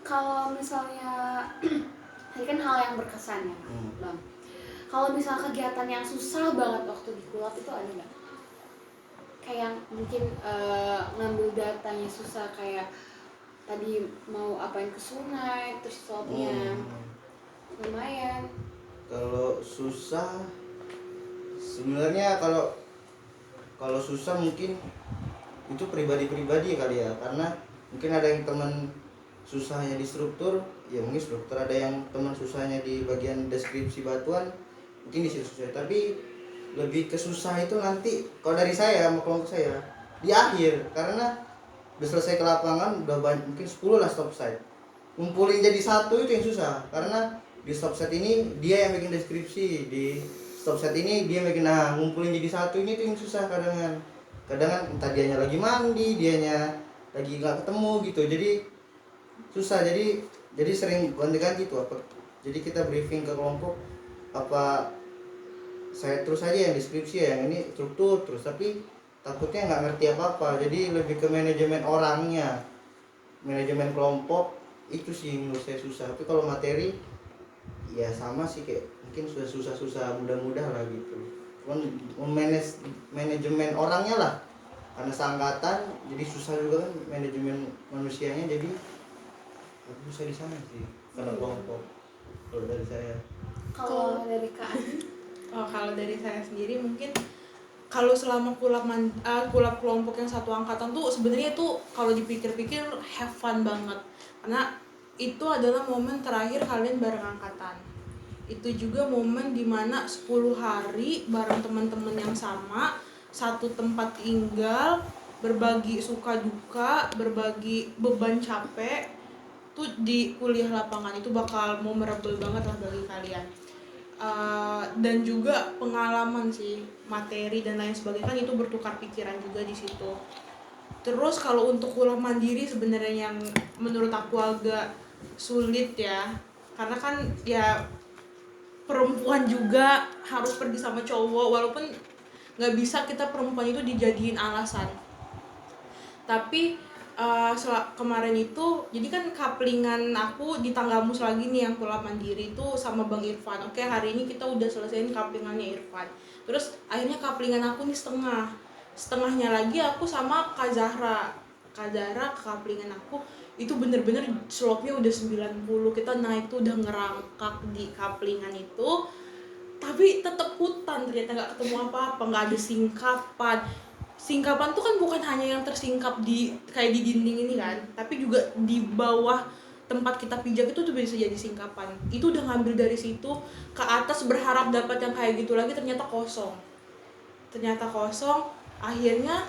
Kalau misalnya ini kan hal yang berkesan ya, Bang. Kalau misalnya kegiatan yang susah banget waktu di Kulab itu ada nggak? Kayak yang mungkin ngambil datanya susah, kayak tadi mau apain ke sungai, terus slopnya lumayan. Kalau susah, sebenarnya kalau susah mungkin itu pribadi kali ya, karena mungkin ada yang teman susahnya di struktur, ya mungkin struktur, ada yang teman susahnya di bagian deskripsi batuan, mungkin di situ susah. Tapi lebih ke susah itu nanti kalau dari saya sama kelompok saya di akhir, karena udah selesai ke lapangan, udah banyak, mungkin 10 lah stop site, ngumpulin jadi satu itu yang susah. Karena di stop set ini dia yang bikin deskripsi, di stop set ini dia bikin, ngumpulin jadi satu ini tuh yang susah. Kadang entah dianya lagi mandi, dianya lagi nggak ketemu gitu, jadi susah, jadi sering ganti-ganti tuh apa, jadi kita briefing ke kelompok apa saya terus aja yang deskripsi ya, yang ini struktur terus, tapi takutnya nggak ngerti apa-apa, jadi lebih ke manajemen orangnya, manajemen kelompok itu sih menurut saya susah. Tapi kalau materi ya sama sih, kayak mungkin susah mudah-mudah lah gitu, cuman manajemen orangnya lah, karena seangkatan jadi susah juga kan manajemen manusianya, jadi aku susah di sana sih karena kelompok kalau dari saya. Kalau dari Kak Adi? Oh, kalau dari saya sendiri mungkin kalau selama kulap kelompok yang satu angkatan tuh sebenarnya tuh kalau dipikir-pikir have fun banget, karena itu adalah momen terakhir kalian bareng angkatan. Itu juga momen dimana 10 hari bareng teman-teman yang sama, satu tempat tinggal, berbagi suka duka, berbagi beban capek tuh di kuliah lapangan itu bakal memorable banget lah bagi kalian. Dan juga pengalaman sih, materi dan lain sebagainya kan itu bertukar pikiran juga di situ. Terus kalau untuk kuliah mandiri sebenarnya yang menurut aku agak sulit ya, karena kan ya perempuan juga harus pergi sama cowok, walaupun nggak bisa kita perempuan itu dijadiin alasan. Tapi kemarin itu jadi kan kaplingan aku di Tanggamus lagi nih yang kuliah mandiri itu sama Bang Irfan. Oke, hari ini kita udah selesaiin kaplingannya Irfan, terus akhirnya kaplingan aku nih setengahnya lagi aku sama Kak Zahra kaplingan aku itu bener-bener slope-nya udah 90, kita naik tuh udah ngerangkak di kaplingan itu, tapi tetep hutan, ternyata nggak ketemu apa-apa, nggak ada singkapan tuh kan bukan hanya yang tersingkap di kayak di dinding ini kan, tapi juga di bawah tempat kita pijak itu tuh bisa jadi singkapan. Itu udah ngambil dari situ ke atas berharap dapat yang kayak gitu lagi, ternyata kosong. Akhirnya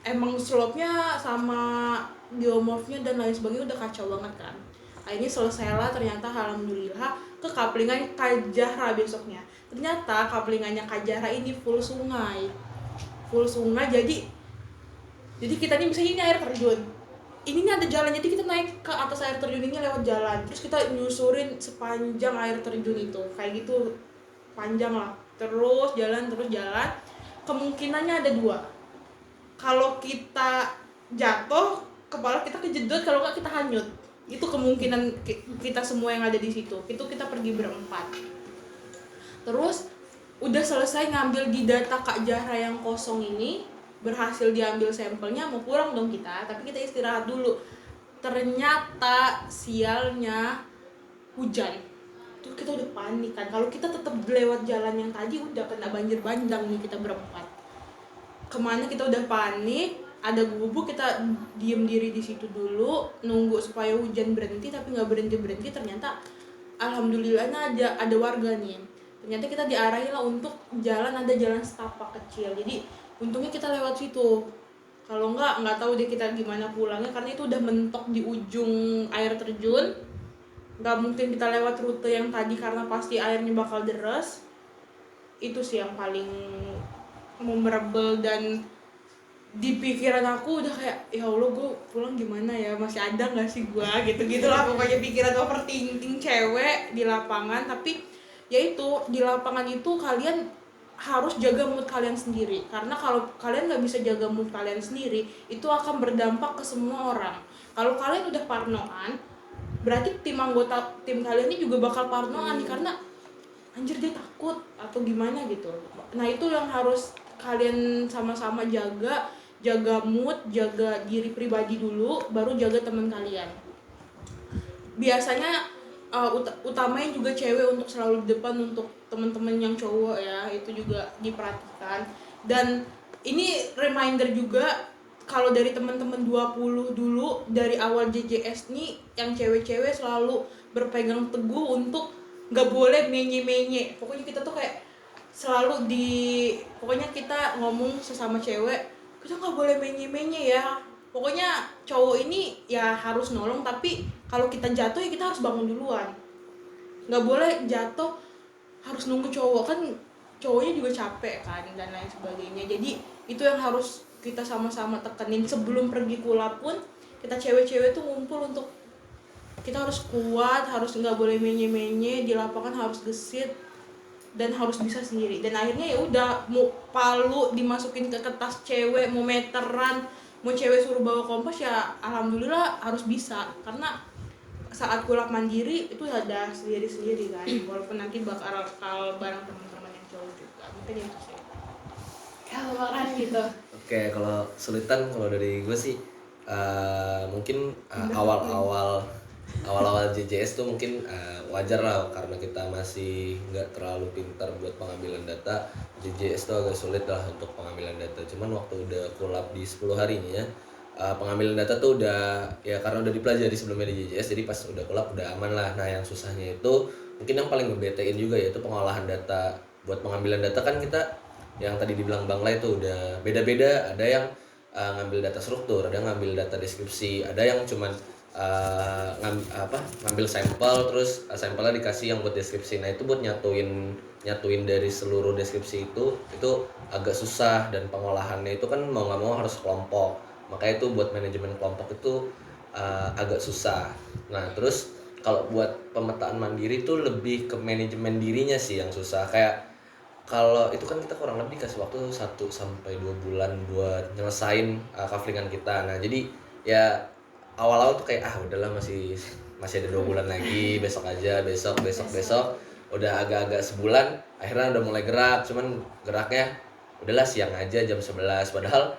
emang slope-nya sama geomorfnya dan lain sebagainya udah kacau banget kan. Akhirnya selesailah ternyata alhamdulillah ke kaplingan Kak Zahra besoknya. Ternyata kaplingannya Kak Zahra ini full sungai, jadi kita nih misalnya ini air terjun, ini nih ada jalan, jadi kita naik ke atas air terjun ini lewat jalan, terus kita nyusurin sepanjang air terjun itu, kayak gitu panjang lah, terus jalan, kemungkinannya ada dua, kalau kita jatuh kepala kita kejedot, kalau nggak kita hanyut. Itu kemungkinan kita semua yang ada di situ. Itu kita pergi berempat. Terus udah selesai ngambil di data Kak Zahra yang kosong ini, berhasil diambil sampelnya, mau pulang dong kita, tapi kita istirahat dulu. Ternyata sialnya hujan. Tuh kita udah panik kan. Kalau kita tetap lewat jalan yang tadi udah kena banjir bandang nih kita berempat. Kemana kita udah panik, ada gubuk, kita diem diri di situ dulu nunggu supaya hujan berhenti, tapi nggak berhenti. Ternyata alhamdulillahnya ada warga nih, ternyata kita diarahin lah untuk ada jalan setapak kecil, jadi untungnya kita lewat situ. Kalau nggak tahu deh kita gimana pulangnya, karena itu udah mentok di ujung air terjun, nggak mungkin kita lewat rute yang tadi karena pasti airnya bakal deras. Itu sih yang paling memorable, dan di pikiran aku udah kayak ya Allah, gue pulang gimana ya, masih ada nggak sih gue, gitu lah pokoknya pikiran overthinking cewek di lapangan. Tapi ya itu, di lapangan itu kalian harus jaga mood kalian sendiri, karena kalau kalian nggak bisa jaga mood kalian sendiri itu akan berdampak ke semua orang. Kalau kalian udah parnoan, berarti anggota tim kalian ini juga bakal parnoan nih, karena anjir dia takut atau gimana gitu. Nah itu yang harus kalian sama-sama jaga mood, jaga diri pribadi dulu, baru jaga teman kalian. Biasanya utamain juga cewek untuk selalu di depan untuk teman-teman yang cowok ya, itu juga diperhatikan. Dan ini reminder juga, kalau dari teman-teman 20 dulu dari awal JJS nih, yang cewek-cewek selalu berpegang teguh untuk nggak boleh menye-menye. Pokoknya kita tuh kayak selalu pokoknya kita ngomong sesama cewek, kita nggak boleh menye-menye ya. Pokoknya cowok ini ya harus nolong, tapi kalau kita jatuh ya kita harus bangun duluan. Nggak boleh jatuh harus nunggu cowok, kan cowoknya juga capek kan dan lain sebagainya. Jadi itu yang harus kita sama-sama tekenin sebelum pergi kulap pun, kita cewek-cewek tuh ngumpul untuk kita harus kuat, harus nggak boleh menye-menye, di lapangan harus gesit dan harus bisa sendiri. Dan akhirnya ya udah, mau palu dimasukin ke kertas cewek, mau meteran, mau cewek suruh bawa kompas ya alhamdulillah harus bisa, karena saat kulap mandiri itu ada sendiri-sendiri kan, walaupun nanti bakal bareng teman-teman yang cowok juga. Mungkin itu sih. Kalau orang gitu. Oke, kalau kesulitan kalau dari gue sih mungkin awal-awal JJS tuh mungkin wajar lah karena kita masih nggak terlalu pintar buat pengambilan data. JJS tuh agak sulit lah untuk pengambilan data. Cuman waktu udah kulap di 10 harinya pengambilan data tuh udah ya karena udah dipelajari sebelumnya di JJS, jadi pas udah kulap udah aman lah. Nah yang susahnya itu mungkin yang paling ngebetein juga yaitu pengolahan data. Buat pengambilan data kan kita yang tadi dibilang Bang Lai itu udah beda-beda, ada yang ngambil data struktur, ada yang ngambil data deskripsi, ada yang cuman ngambil sampel terus sampelnya dikasih yang buat deskripsi. Nah itu buat nyatuin dari seluruh deskripsi itu agak susah, dan pengolahannya itu kan mau nggak mau harus kelompok, makanya itu buat manajemen kelompok itu agak susah. Nah terus kalau buat pemetaan mandiri itu lebih ke manajemen dirinya sih yang susah. Kayak kalau itu kan kita kurang lebih kasih waktu 1 sampai 2 bulan buat nyelesain kaflingan kita. Nah jadi ya awal-awal tuh kayak udahlah masih ada 2 bulan lagi, besok aja, besok udah agak-agak sebulan akhirnya udah mulai gerak. Cuman geraknya udahlah siang aja jam 11, padahal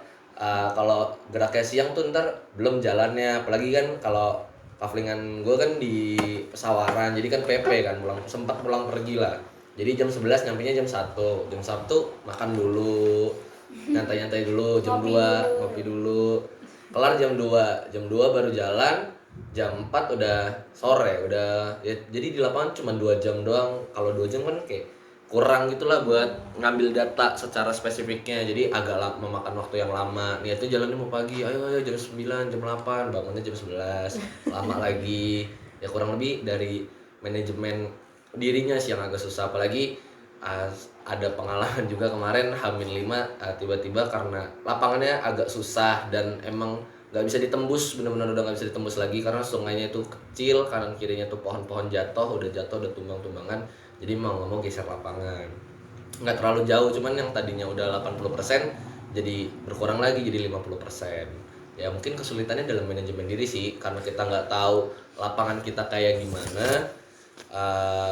kalau geraknya siang tuh ntar belum jalannya. Apalagi kan kalau kaflingan gue kan di Pesawaran, jadi kan PP kan, sempat pulang pergi lah. Jadi jam 11 nyampenya jam 1. Jam 1 makan dulu, nyantai-nyantai dulu, jam 2 ngopi dulu. Kelar jam 2. Jam 2 baru jalan. Jam 4 udah sore, udah ya, jadi di lapangan cuma 2 jam doang. Kalau 2 jam kan kayak kurang gitulah buat ngambil data secara spesifiknya. Jadi agak memakan waktu yang lama. Nih itu jalannya mau pagi, ayo jam 9, jam 8, bangunnya jam 11. Lama lagi. Ya kurang lebih dari manajemen dirinya sih yang agak susah. Apalagi ada pengalaman juga kemarin H-5 tiba-tiba karena lapangannya agak susah dan emang nggak bisa ditembus, benar-benar udah nggak bisa ditembus lagi karena sungainya itu kecil, kanan kirinya tuh pohon-pohon jatuh udah tumbang-tumbangan. Jadi mau nggak mau geser lapangan, nggak terlalu jauh, cuman yang tadinya udah 80% jadi berkurang lagi jadi 50%. Ya mungkin kesulitannya dalam manajemen diri sih, karena kita nggak tahu lapangan kita kayak gimana.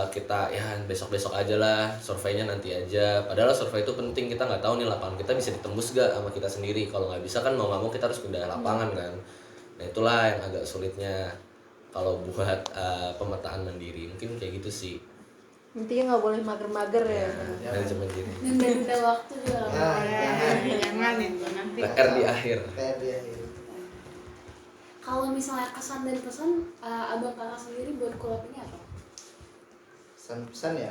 Kita ya besok aja lah, surveinya nanti aja. Padahal survei itu penting, kita nggak tahu nih lapangan kita bisa ditembus gak sama kita sendiri. Kalau nggak bisa kan mau nggak mau kita harus pindah lapangan kan. Nah itulah yang agak sulitnya kalau buat pemetaan mandiri, mungkin kayak gitu sih. Intinya nggak boleh mager-mager ya. Manajemen diri. Nunda waktu juga. Jangan itu nanti. PR di akhir. Kalau misalnya kesan dan pesan abang kakak sendiri buat kulap ini apa? Pesan-pesan ya,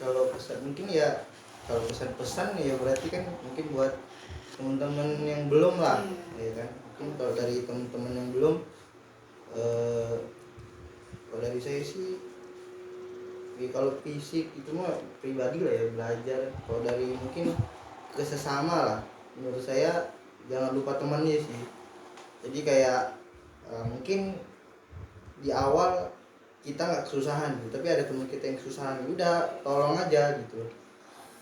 kalau pesan mungkin ya, kalau pesan-pesan ya berarti kan mungkin buat teman-teman yang belum lah, ya kan. Mungkin kalau dari teman-teman yang belum, kalau dari saya sih ya kalau fisik itu mah pribadi lah ya, belajar. Kalau dari mungkin ke sesama lah, menurut saya jangan lupa temannya sih. Jadi kayak mungkin di awal kita nggak kesusahan gitu, tapi ada teman kita yang kesusahan, udah tolong aja gitu.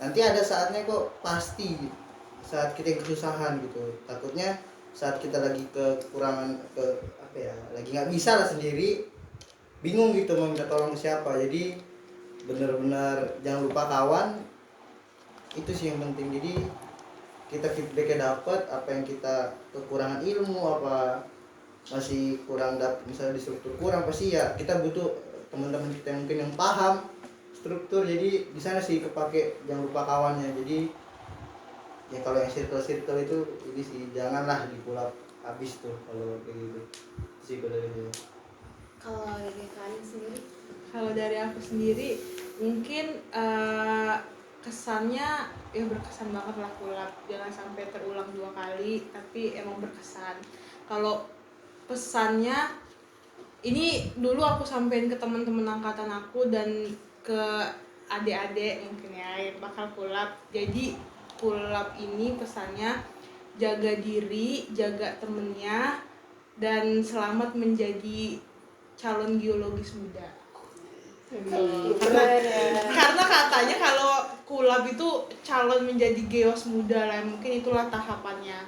Nanti ada saatnya kok, pasti saat kita yang kesusahan gitu. Takutnya saat kita lagi kekurangan lagi nggak bisa lah sendiri, bingung gitu mau minta tolong ke siapa. Jadi benar-benar jangan lupa kawan, itu sih yang penting. Jadi kita feedbacknya dapat, apa yang kita kekurangan ilmu, apa masih kurang misalnya di struktur kurang, pasti ya kita butuh teman-teman kita yang mungkin yang paham struktur. Jadi di sana sih kepake, jangan lupa kawannya. Jadi ya kalau yang circle itu ini sih janganlah dikulap habis tuh kalau kayak gitu sih. Kalau dari kalian sendiri? Kalau dari aku sendiri mungkin kesannya ya berkesan banget lah kulap, jangan sampai terulang 2 kali, tapi emang berkesan. Kalau pesannya ini dulu aku sampein ke teman-teman angkatan aku dan ke adik-adik mungkin ya yang bakal kulap. Jadi kulab ini pesannya jaga diri, jaga temennya, dan selamat menjadi calon geologis muda. Karena katanya kalau kulab itu calon menjadi geos muda lah, mungkin itulah tahapannya.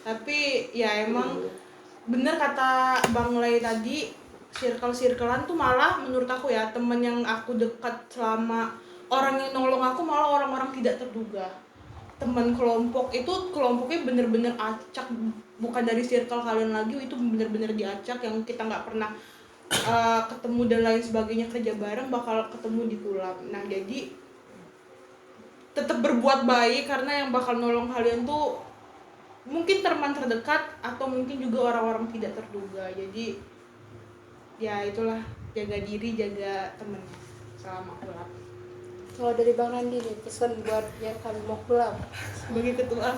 Tapi ya emang bener kata Bang Lay tadi, circle-circlean tuh malah menurut aku ya, temen yang aku dekat selama orang yang nolong aku malah orang-orang tidak terduga. Teman kelompok itu kelompoknya bener-bener acak, bukan dari circle kalian lagi, itu bener-bener diacak yang kita nggak pernah ketemu dan lain sebagainya, kerja bareng bakal ketemu di kulab. Nah jadi tetap berbuat baik, karena yang bakal nolong kalian tuh mungkin teman terdekat atau mungkin juga orang-orang tidak terduga. Jadi ya itulah, jaga diri, jaga temennya selama kulab. Kalau dari Bang Randi nih, pesan buat yang kami mau kulab Sebagai ketua,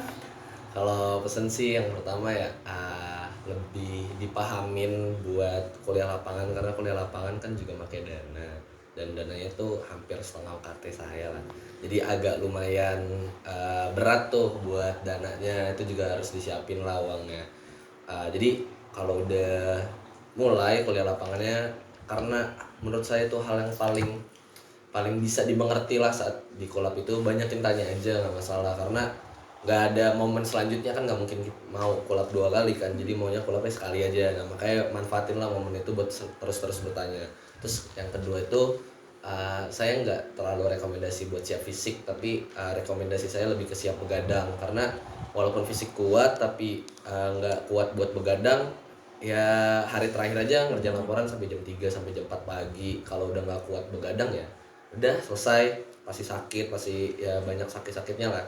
Kalau pesen sih yang pertama ya lebih dipahamin buat kuliah lapangan, karena kuliah lapangan kan juga pakai dana, dan dananya tuh hampir setengah UKT saya lah. Jadi agak lumayan berat tuh buat dananya, itu juga harus disiapin lah uangnya. Jadi kalau udah mulai kuliah lapangannya, karena menurut saya itu hal yang paling bisa dimengerti lah saat di kolab itu, banyakin tanya aja nggak masalah, karena nggak ada momen selanjutnya kan, nggak mungkin mau kolab 2 kali kan, jadi maunya kolabnya sekali aja. Nah makanya manfaatin lah momen itu buat terus bertanya. Terus yang kedua itu saya nggak terlalu rekomendasi buat siap fisik, tapi rekomendasi saya lebih ke siap begadang, karena walaupun fisik kuat tapi nggak kuat buat begadang. Ya hari terakhir aja ngerjain laporan sampai jam 3 sampai jam 4 pagi. Kalau udah nggak kuat begadang ya udah selesai, pasti sakit, pasti ya banyak sakit-sakitnya lah.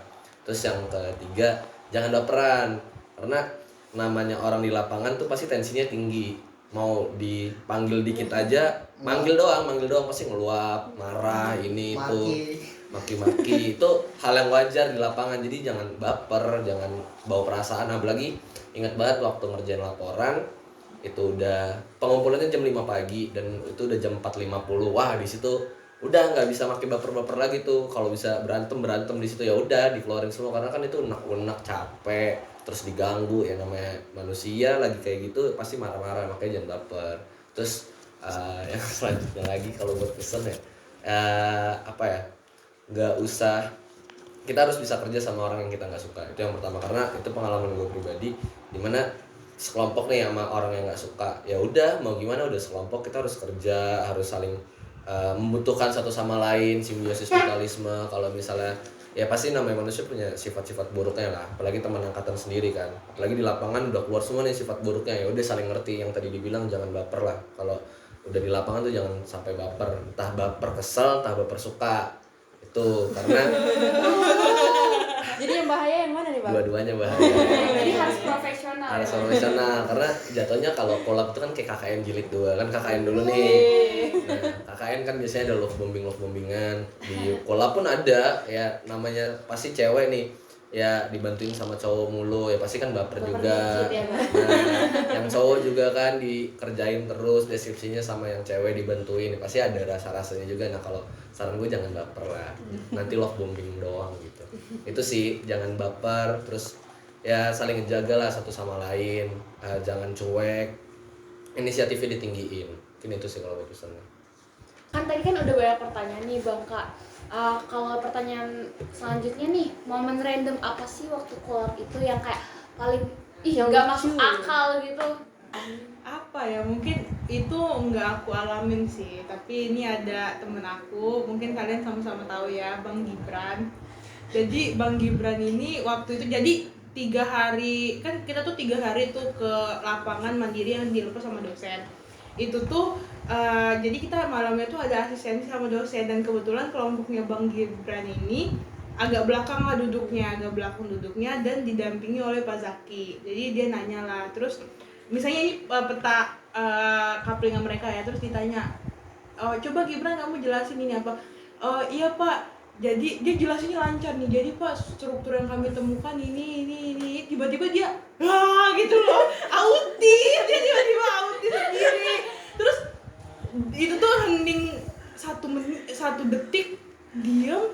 Terus yang ketiga, jangan baperan, karena namanya orang di lapangan tuh pasti tensinya tinggi. Mau dipanggil dikit aja, manggil doang pasti ngeluap, marah, ini itu, maki-maki. Itu hal yang wajar di lapangan, jadi jangan baper, jangan bawa perasaan. Apalagi ingat banget waktu ngerjain laporan itu udah pengumpulannya jam 5 pagi dan itu udah jam 4.50. Wah, di situ udah nggak bisa pakai baper-baper lagi tuh. Kalau bisa berantem di situ ya udah dikeluarin semua, karena kan itu unek-unek, capek, terus diganggu. Ya namanya manusia lagi kayak gitu pasti marah-marah, makanya jangan baper. Terus yang selanjutnya lagi kalau buat pesen ya apa ya, nggak usah, kita harus bisa kerja sama orang yang kita nggak suka. Itu yang pertama, karena itu pengalaman gue pribadi, dimana sekelompok nih sama orang yang nggak suka, ya udah mau gimana, udah sekelompok kita harus kerja, harus saling membutuhkan satu sama lain, simbiosis mutualisme. Kalau misalnya ya pasti namanya manusia punya sifat-sifat buruknya lah, apalagi teman angkatan sendiri kan, apalagi di lapangan udah keluar semua nih sifat buruknya. Ya udah saling ngerti, yang tadi dibilang jangan baper lah. Kalau udah di lapangan tuh jangan sampai baper, entah baper kesel, entah baper suka, itu karena Jadi yang bahaya yang mana nih Bang? dua-duanya bahaya. Jadi harus profesional. Harus profesional, karena jatuhnya kalau kolab itu kan kayak KKN jilid 2 kan, KKN dulu nih. Nah, KKN kan biasanya ada love bombingan. Di kolab pun ada, ya namanya pasti cewek nih, ya dibantuin sama cowok mulu, ya pasti kan baper juga. dikit ya, Bang. Nah, yang cowok juga kan dikerjain terus deskripsinya sama yang cewek dibantuin, pasti ada rasa-rasanya juga. Nah kalau saran gue jangan baper lah, nanti love bombing doang gitu. Itu sih, jangan baper, terus ya saling ngejaga lah satu sama lain, jangan cuek, inisiatifnya ditinggiin. Mungkin itu sih kalau pesannya. Kan tadi kan udah banyak pertanyaan nih Bang Kak. Kalau pertanyaan selanjutnya nih, momen random apa sih waktu kolab itu yang kayak paling Yang nggak lucu. masuk akal gitu? apa ya, mungkin itu nggak aku alamin sih, tapi ini ada temen aku, mungkin kalian sama-sama tahu ya, Bang Gibran. Jadi Bang Gibran ini waktu itu, jadi 3 hari kan kita tuh 3 hari tuh ke lapangan mandiri yang dilepas sama dosen. Itu tuh jadi kita malamnya tuh ada asistensi sama dosen, dan kebetulan kelompoknya Bang Gibran ini agak belakang duduknya dan didampingi oleh Pak Zaki. Jadi dia nanya lah, terus misalnya ini peta kaplingan mereka ya, terus ditanya, coba Gibran kamu jelasin ini apa? Iya Pak, jadi dia jelasinnya lancar nih. Jadi Pak, struktur yang kami temukan ini, tiba-tiba dia gitu loh, autis, dia tiba-tiba autis sendiri. Terus itu tuh hening 1 detik, diam,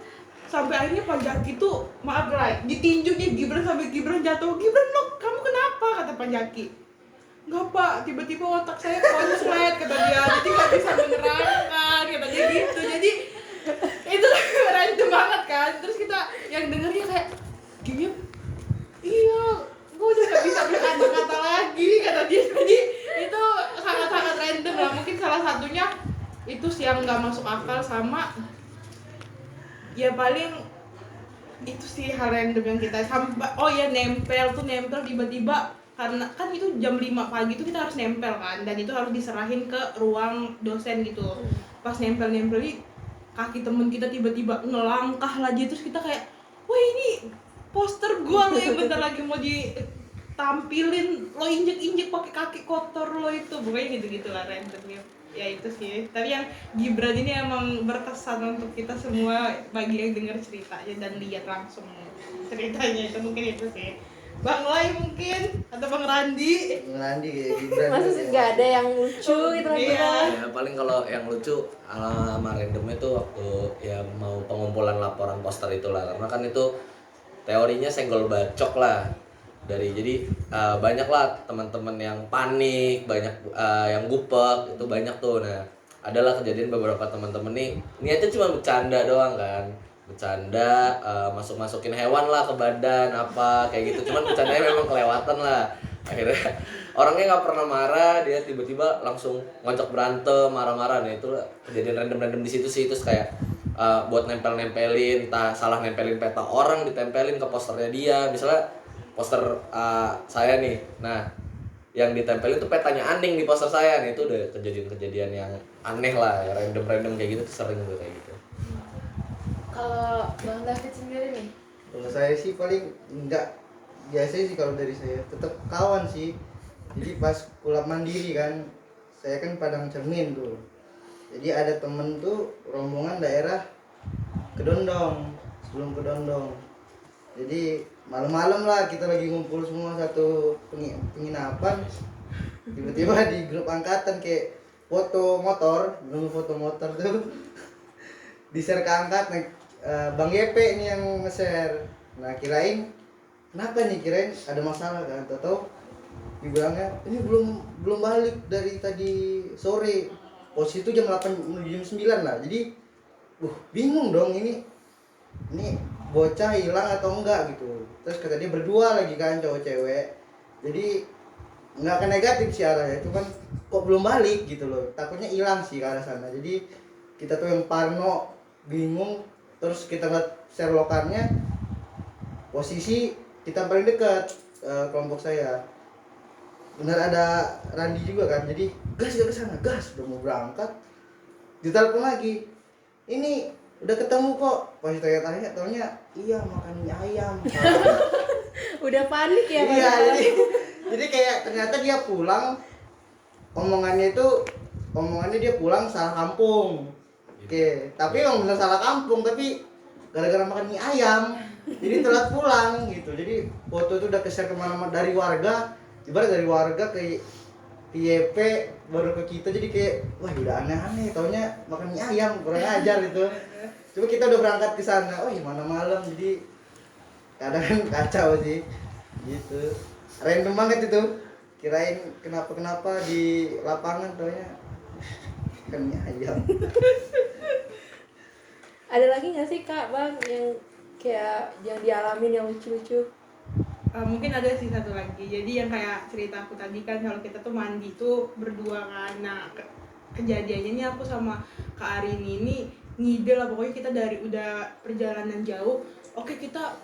sampai akhirnya Pak Jaki tuh maaf lah ditinjunya Gibran sampai Gibran jatuh. Gibran lo kamu kenapa, kata Pak Jaki. Enggak Pak, tiba-tiba otak saya konslet, kata dia, jadi nggak bisa menerangkan, kata dia gitu. Jadi itu random banget kan. Terus kita yang dengernya kayak gini, iya gue udah gak bisa berkata-kata lagi, kata dia. Jadi itu sangat-sangat random lah. Mungkin salah satunya itu sih yang nggak masuk akal, sama ya paling itu sih hal random yang kita sampai oh ya nempel tiba-tiba, karena kan itu jam 5 pagi itu kita harus nempel kan, dan itu harus diserahin ke ruang dosen gitu. Pas nempel kaki temen kita tiba-tiba ngelangkah lagi, terus kita kayak wah ini poster gua lo yang bentar lagi mau ditampilin, lo injek-injek pakai kaki kotor lo itu, pokoknya gitu-gitu lah randomnya. Ya itu sih, tapi yang Gibran ini emang berkesan untuk kita semua bagi yang dengar ceritanya dan lihat langsung ceritanya, itu mungkin itu sih. Bang Lai mungkin, atau Bang Randi. Bang Randi kayak Gibran. Masa sih nggak ada yang lucu gitu lagi Iya. Bang? Ya paling kalau yang lucu sama randomnya itu waktu ya mau pengumpulan laporan poster itulah, karena kan itu teorinya senggol bacok lah. Jadi banyak lah teman-teman yang panik, banyak yang gupek, itu banyak tuh. Nah adalah kejadian beberapa teman-teman nih niatnya cuma bercanda doang kan, bercanda masukin hewan lah ke badan apa kayak gitu, cuman bercandanya memang kelewatan lah. Akhirnya orangnya nggak pernah marah, dia tiba-tiba langsung ngocok berantem, marah-marah. Nah itu kejadian random di situ sih. Terus kayak buat nempelin, entah salah nempelin peta orang ditempelin ke posternya dia, misalnya poster saya nih, nah yang ditempelin tuh petanya Aning di poster saya nih. Itu udah kejadian-kejadian yang aneh lah, random kayak gitu tuh sering tuh kayak gitu. Kalau Bang David sendiri nih, Kalau saya sih paling enggak, biasanya sih kalau dari saya tetap kawan sih. Jadi pas kulap mandiri kan, saya kan Padang Cermin tuh. Jadi ada temen tuh rombongan daerah Kedondong, sebelum Kedondong. Jadi malam-malam lah kita lagi ngumpul semua satu penginapan. Tiba-tiba di grup angkatan kayak foto motor, belum foto motor tuh di-share ke angkatan. Bang Yepe ini yang nge-share. Nah kirain kenapa nih, kirain ada masalah kan, atau dibilangnya ini belum balik dari tadi sore. Posisi itu jam 8 menuju jam 9 lah. Jadi bingung dong, ini bocah hilang atau enggak gitu. Terus kata dia berdua lagi kan, cowok cewek. Jadi nggak ke negatif sih arahnya, itu kan kok belum balik gitu loh, takutnya hilang sih ke arah sana. Jadi kita tuh yang parno, bingung. Terus kita ngeliat share lokannya, posisi kita paling dekat kelompok saya. Benar ada Randi juga kan, jadi gas ke sana, gas udah mau berangkat. Ditelepon lagi, ini udah ketemu kok. Pas tanya-tanya, taunya iya makan mie ayam. Udah panik ya Bang? Iya, jadi kayak ternyata dia pulang, omongannya dia pulang salah kampung. Oke, tapi emang bener salah kampung, tapi gara-gara makan mie ayam jadi telat pulang gitu. Jadi foto itu udah ke-share kemana-mana dari warga, ibarat dari warga ke YP baru ke kita. Jadi kayak wah udah aneh-aneh, taunya makan mie ayam, kurang ajar itu. Coba kita udah berangkat ke sana, oh gimana malam, jadi kadang kan kacau sih gitu. Random banget itu, kirain kenapa di lapangan, taunya makan mie ayam. Ada lagi nggak sih Kak Bang yang kayak yang dialamin yang lucu-lucu? Mungkin ada sih satu lagi. Jadi yang kayak cerita aku tadi kan, kalau kita tuh mandi tuh berdua kan. Nah kejadiannya ini aku sama Kak Arini ini ngide lah, pokoknya kita dari udah perjalanan jauh. Oke kita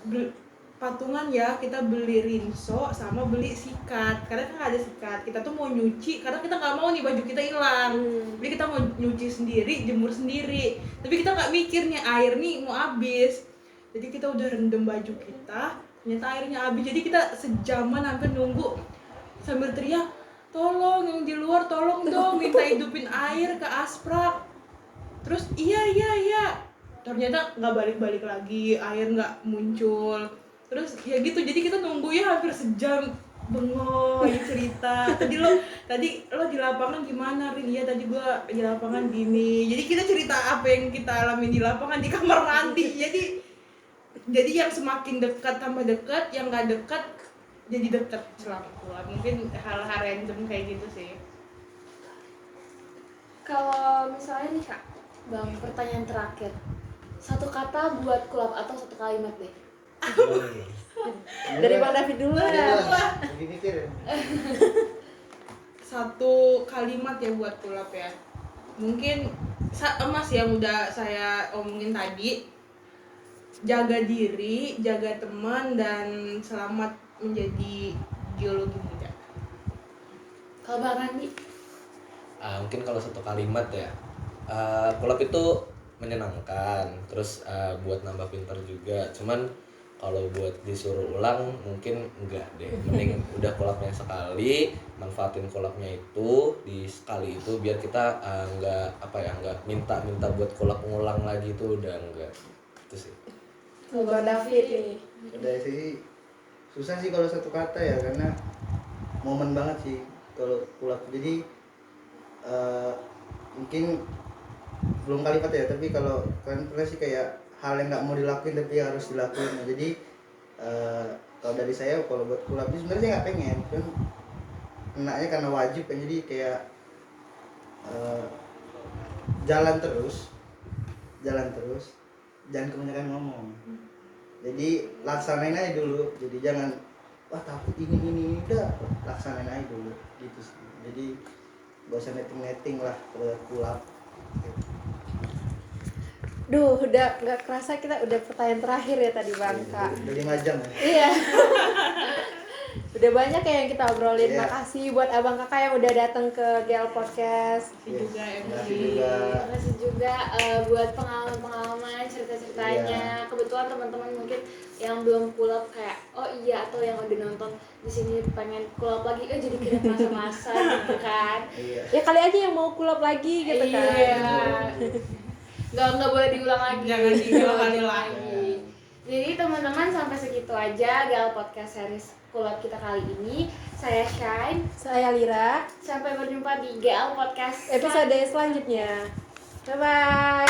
patungan ya, kita beli rinso sama beli sikat, karena kan ada sikat. Kita tuh mau nyuci karena kita nggak mau nih baju kita hilang. Jadi kita mau nyuci sendiri, jemur sendiri, tapi kita nggak mikir nih air nih mau habis. Jadi kita udah rendam baju kita, ternyata airnya habis. Jadi kita sejaman hampir nunggu sambil teriak, tolong yang di luar tolong dong, minta hidupin air ke Asprak. Terus iya ternyata nggak balik lagi, air nggak muncul. Terus ya gitu, jadi kita nunggu ya hampir sejam, bengong cerita. Tadi lo di lapangan gimana, Rin? Ya tadi gua di lapangan gini. Jadi kita cerita apa yang kita alami di lapangan di kamar mandi. Jadi Jadi yang semakin dekat tambah dekat, yang nggak dekat jadi dekat selama kulab. Mungkin hal-hal random kayak gitu sih. Kalau misalnya nih Kak, Bang, pertanyaan terakhir. Satu kata buat kulab atau satu kalimat deh. Dari Bang David dulu ya. Lagi mikir ya. Satu kalimat ya buat kulab ya. Mungkin emas yang udah saya omongin tadi. Jaga diri, jaga teman, dan selamat menjadi geologi muda. Kalau Bang Randi, Mungkin kalau satu kalimat ya, kulab itu menyenangkan, terus buat nambah pintar juga. Cuman kalau buat disuruh ulang mungkin enggak deh. Mending udah kulabnya sekali, manfaatin kulabnya itu di sekali itu biar kita nggak minta buat kulab ngulang lagi itu udah enggak. Itu sih. Bang David nih. Dari sisi susah sih kalau satu kata ya, karena momen banget sih kalau kulab. Jadi mungkin belum kalimat ya, tapi kalau kan pernah sih kayak hal yang nggak mau dilakuin tapi harus dilakuin. Nah, jadi kalau dari saya kalau buat kulab ini sebenarnya nggak pengen, kan enaknya karena wajib kan, jadi kayak jalan terus, jangan kebanyakan ngomong. Jadi laksanain aja dulu, jadi jangan wah takut ini udah laksanain aja dulu gitu sih. Jadi gak usah netting lah kalau kulab. Duh, udah nggak kerasa kita udah pertanyaan terakhir ya tadi Bang Kak. Udah 5 jam ya. Iya. Udah banyak ya yang kita obrolin. Iya. Makasih buat abang kakak yang udah datang ke GL Podcast. Makasih juga Makasih Emily. juga. makasih juga buat pengalaman cerita-ceritanya. Kebetulan teman-teman mungkin yang belum kulab kayak oh iya, atau yang udah nonton di sini pengen kulab lagi, jadi keinget masa-masa gitu kan. Iya. Ya kali aja yang mau kulap lagi gitu kan. Iya. Nggak boleh diulang lagi. Jangan diulang lagi. Jadi teman-teman sampai segitu aja GL Podcast series kulab kita kali ini. Saya Shine. Saya Lira. Sampai berjumpa di GL Podcast Episode selanjutnya. Bye bye.